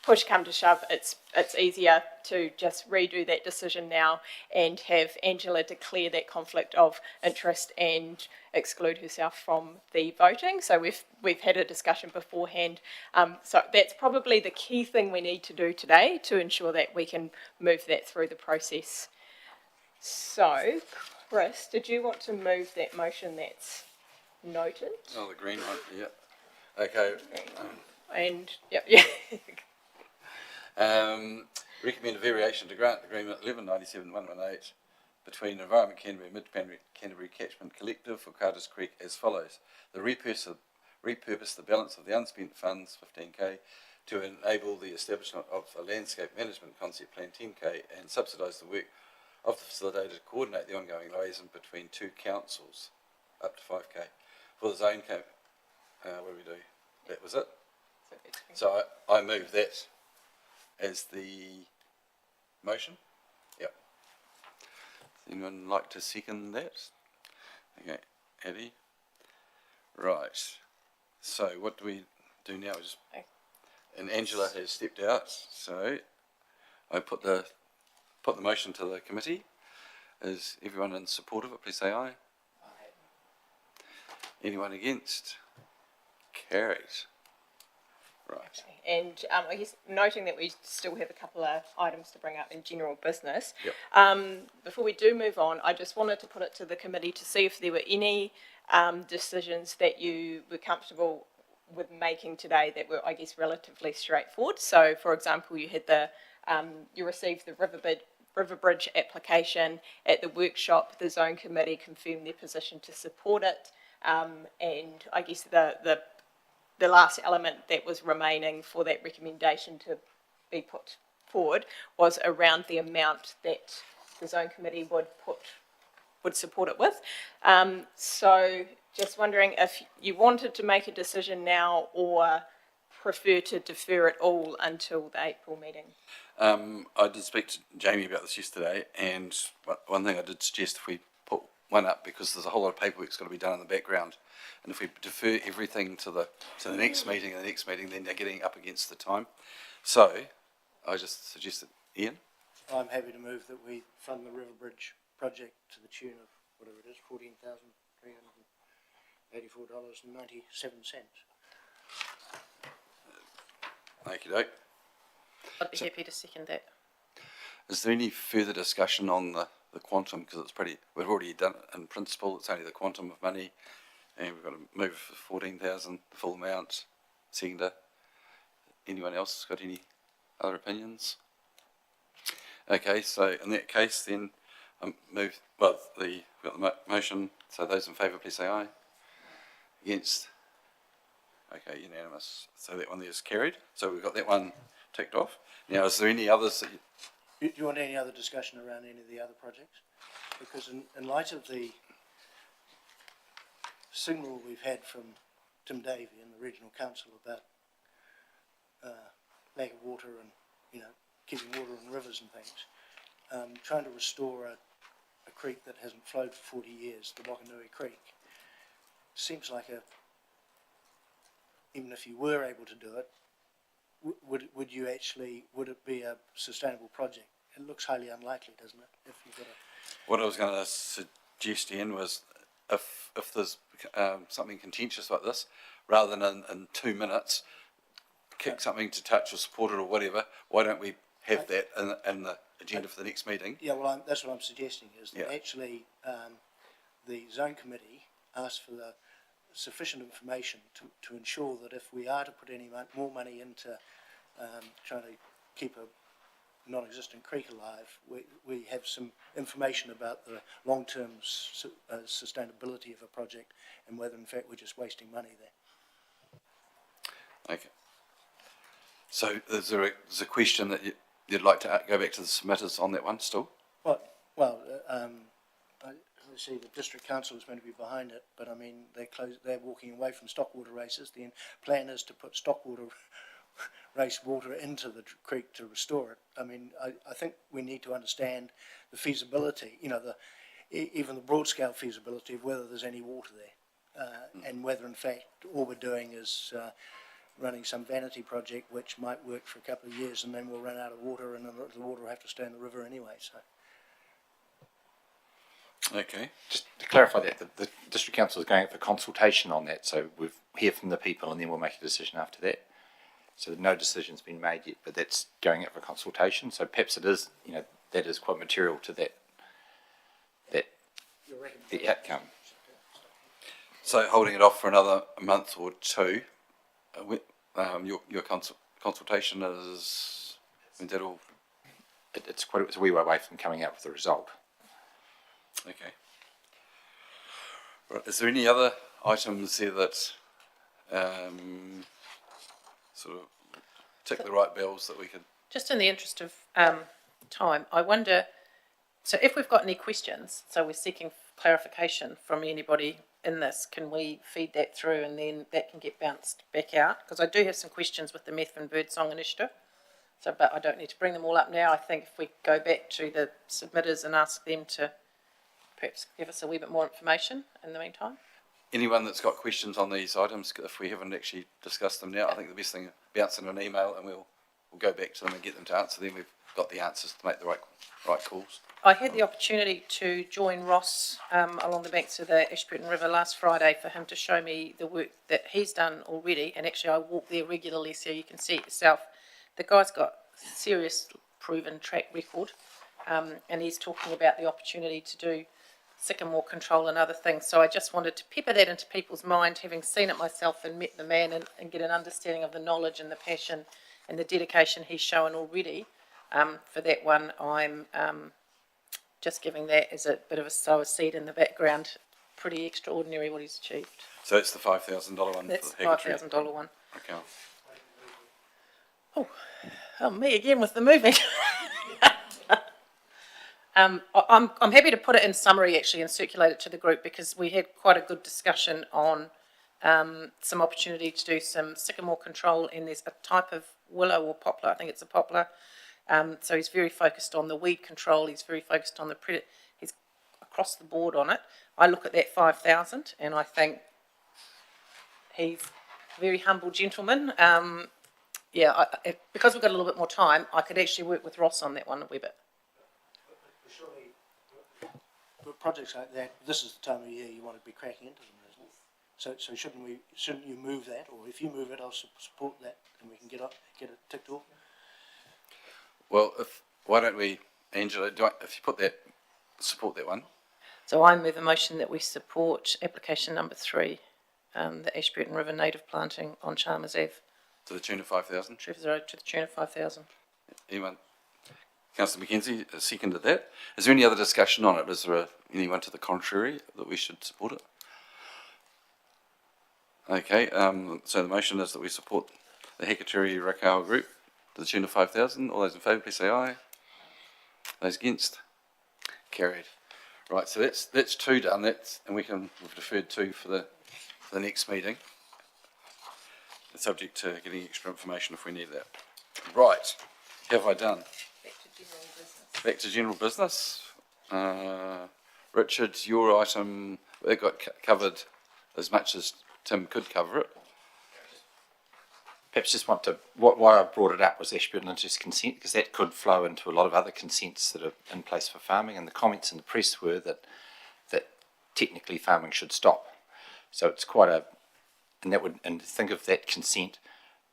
push come to shove, it's easier to just redo that decision now and have Angela declare that conflict of interest and exclude herself from the voting. So we've had a discussion beforehand. So that's probably the key thing we need to do today to ensure that we can move that through the process. So, Chris, did you want to move that motion that's noted? Oh, the green one, yeah. Okay. And, yeah. Recommend a variation to grant agreement 1197-118 between Environment Canterbury and Mid Canterbury Catchment Collective for Carters Creek as follows. The repurpose the balance of the unspent funds, 15k, to enable the establishment of a landscape management concept plan, 10k, and subsidise the work of the facilitator to coordinate the ongoing liaison between two councils, up to 5k. For the zone camp, what do we do? That was it? So I move that as the motion. Yep. Anyone like to second that? Okay, Eddie. Right. So what do we do now? And Angela has stepped out. So I put the motion to the committee. Is everyone in support of it? Please say aye. Aye. Anyone against? Carried. Right. And I guess noting that we still have a couple of items to bring up in general business. Yep. Before we do move on, I just wanted to put it to the committee to see if there were any decisions that you were comfortable with making today that were, I guess, relatively straightforward. So, for example, you had you received the Riverbridge application at the workshop. The zone committee confirmed their position to support it, and I guess the last element that was remaining for that recommendation to be put forward was around the amount that the zone committee would support it with. So just wondering if you wanted to make a decision now or prefer to defer it all until the April meeting. I did speak to Jamie about this yesterday, and one thing I did suggest if we put one up, because there's a whole lot of paperwork that's got to be done in the background, and if we defer everything to the next meeting and the next meeting, then they're getting up against the time. So I just suggested, Ian? I'm happy to move that we fund the Riverbridge project to the tune of whatever it is, $14,384.97. Okey doke. I'd be happy to second that. Is there any further discussion on the quantum? Because it's pretty, we've already done it in principle, it's only the quantum of money, and we've got to move for 14,000, the full amount. Seconder. Anyone else got any other opinions? Okay, so in that case, then we've got the motion. So those in favour, please say aye. Against? Okay, unanimous. So that one there is carried. So we've got that one ticked off. Now, is there any others that Do you want any other discussion around any of the other projects? Because in light of the signal we've had from Tim Davey and the Regional Council about lack of water and, you know, keeping water in rivers and things, trying to restore a creek that hasn't flowed for 40 years, the Wakanui Creek, seems like even if you were able to do it, would it be a sustainable project? It looks highly unlikely, doesn't it? If you've got what I was going to suggest, Ian, was if there's something contentious like this, rather than in 2 minutes, kick something to touch or support it or whatever, why don't we have that in the agenda for the next meeting? Yeah, well, that's what I'm suggesting, is that actually the Zone Committee asked for the sufficient information to ensure that if we are to put any more money into trying to keep a non-existent creek alive, we have some information about the long-term sustainability of a project and whether in fact we're just wasting money there. Okay. So is there a question that you'd like to go back to the submitters on that one still? Well, I see the district council is going to be behind it, but I mean they're walking away from stockwater races. The plan is to put stockwater race water into the creek to restore it. I mean, I think we need to understand the feasibility, you know, even the broad scale feasibility of whether there's any water there, and whether in fact all we're doing is running some vanity project which might work for a couple of years and then we'll run out of water and then the water will have to stay in the river anyway. So. Okay. Just to clarify that, the District Council is going out for consultation on that, so we'll hear from the people and then we'll make a decision after that. So no decision's been made yet, but that's going out for consultation, so perhaps it is, you know, that is quite material to the outcome. So holding it off for another month or two, your consultation is, is that all? It's a wee way away from coming out with a result. Okay. Right. Is there any other items there that sort of tick the right bells that we could? Just in the interest of time, I wonder, so if we've got any questions, so we're seeking clarification from anybody in this, can we feed that through and then that can get bounced back out? Because I do have some questions with the Methven Birdsong Initiative, so but I don't need to bring them all up now. I think if we go back to the submitters and ask them to perhaps give us a wee bit more information in the meantime. Anyone that's got questions on these items, if we haven't actually discussed them now, I think the best thing is bounce in an email and we'll go back to them and get them to answer. Then we've got the answers to make the right calls. I had the opportunity to join Ross along the banks of the Ashburton River last Friday for him to show me the work that he's done already, and actually I walk there regularly so you can see it yourself. The guy's got serious proven track record, and he's talking about the opportunity to do sycamore control and other things. So I just wanted to pepper that into people's mind, having seen it myself and met the man, and get an understanding of the knowledge and the passion and the dedication he's shown already. For that one, I'm just giving that as a bit of a sower seed in the background. Pretty extraordinary what he's achieved. So it's the $5,000 one. That's for the the $5,000 one. Okay. Oh, me again with the moving. I'm happy to put it in summary actually and circulate it to the group, because we had quite a good discussion on some opportunity to do some sycamore control, and there's a type of willow or poplar, I think it's a poplar. So he's very focused on the weed control, he's very focused on the predator, he's across the board on it. I look at that 5,000 and I think he's a very humble gentleman. Because we've got a little bit more time, I could actually work with Ross on that one a wee bit. but projects like that, this is the time of year you want to be cracking into them, isn't it? So shouldn't you move that, or if you move it, I'll support that, and we can get it ticked off. Well, why don't we, Angela, if you support that one? So I move a motion that we support application number 3, the Ashburton River native planting on Chalmers Ave, To the tune of 5,000? Trevor Road, to the tune of 5,000. Anyone? Councillor McKenzie seconded that. Is there any other discussion on it? Is there anyone to the contrary that we should support it? Okay, so the motion is that we support the Hekaturi Rakawa Group to the tune of 5,000. All those in favour, please say aye. Those against? Carried. Right, so that's 2 done. And we've deferred 2 for the next meeting. Subject to getting extra information if we need that. Right, have I done? Back to general business. Richard, your item, it got covered as much as Tim could cover it. Perhaps just why I brought it up was Ashburton Linters consent, because that could flow into a lot of other consents that are in place for farming, and the comments in the press were that technically farming should stop. So it's quite and think of that consent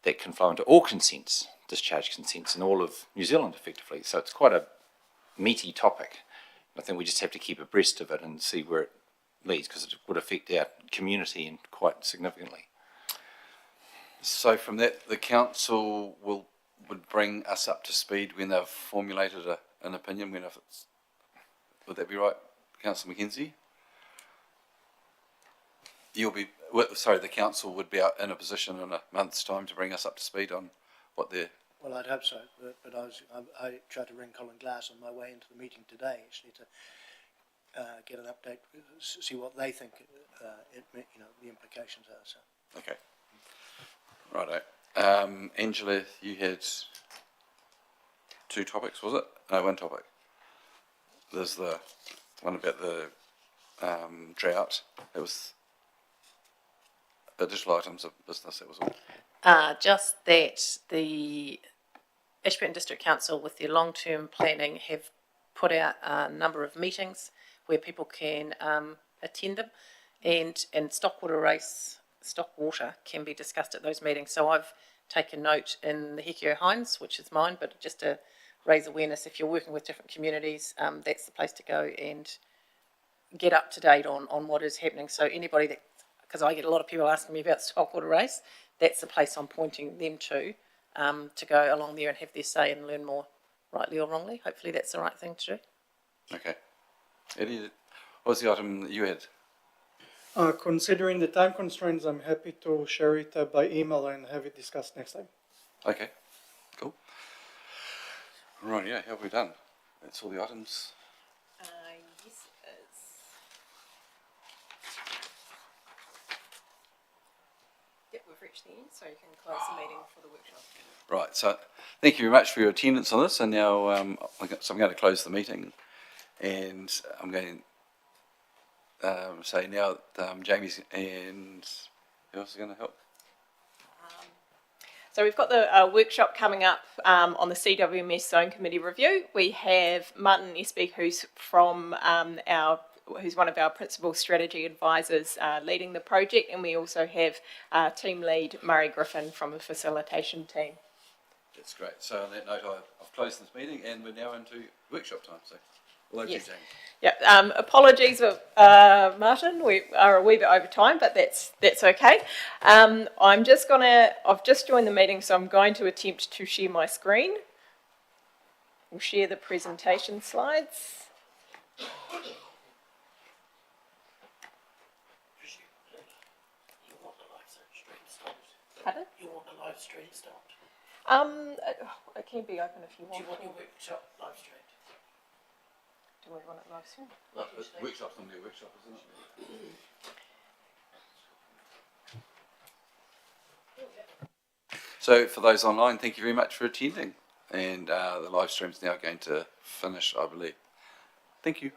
that can flow into all consents, discharge consents in all of New Zealand effectively. So it's quite a meaty topic. I think we just have to keep abreast of it and see where it leads, because it would affect our community and quite significantly. So from that, the council would bring us up to speed when they've formulated an opinion. Would that be right, Councillor McKenzie? The council would be in a position in a month's time to bring us up to speed on what they're... Well, I'd hope so, but I tried to ring Colin Glass on my way into the meeting today, actually, to get an update, see what they think, the implications are. So. Okay. Righto. Angela, you had 2 topics, was it? No, 1 topic. There's the one about the drought. It was additional items of business, that was all. Just that the Ashburton District Council, with their long-term planning, have put out a number of meetings where people can attend them, and stockwater can be discussed at those meetings. So I've taken note in the Hekio Hines, which is mine, but just to raise awareness, if you're working with different communities, that's the place to go and get up to date on what is happening. So anybody that, because I get a lot of people asking me about stockwater race, that's the place I'm pointing them to go along there and have their say and learn more, rightly or wrongly. Hopefully that's the right thing to do. Okay. Eddie, what was the item that you had? Considering the time constraints, I'm happy to share it by email and have it discussed next time. Okay, cool. Right, yeah, how have we done? That's all the items. Yes, it is. Yep, we've reached the end, so you can close the meeting for the workshop. Right, so thank you very much for your attendance on this, and now I'm going to close the meeting, and I'm going to say now that Jamie's and who else is going to help? So we've got the workshop coming up on the CWMS Zone Committee review. We have Martin Espig, who's from who's one of our principal strategy advisors leading the project, and we also have team lead Murray Griffin from the facilitation team. That's great. So on that note, I've closed this meeting, and we're now into workshop time. So, all over to you, Jamie. Yeah, apologies, Martin. We are a wee bit over time, but that's okay. I've just joined the meeting, so I'm going to attempt to share my screen. We'll share the presentation slides. You want the live stream stopped? Pardon? You want the live stream stopped? It can be open if you want. Do you want your workshop live streamed? Do we want it live stream? Workshop's normally a workshop, isn't it? So for those online, thank you very much for attending, and the live stream's now going to finish, I believe. Thank you.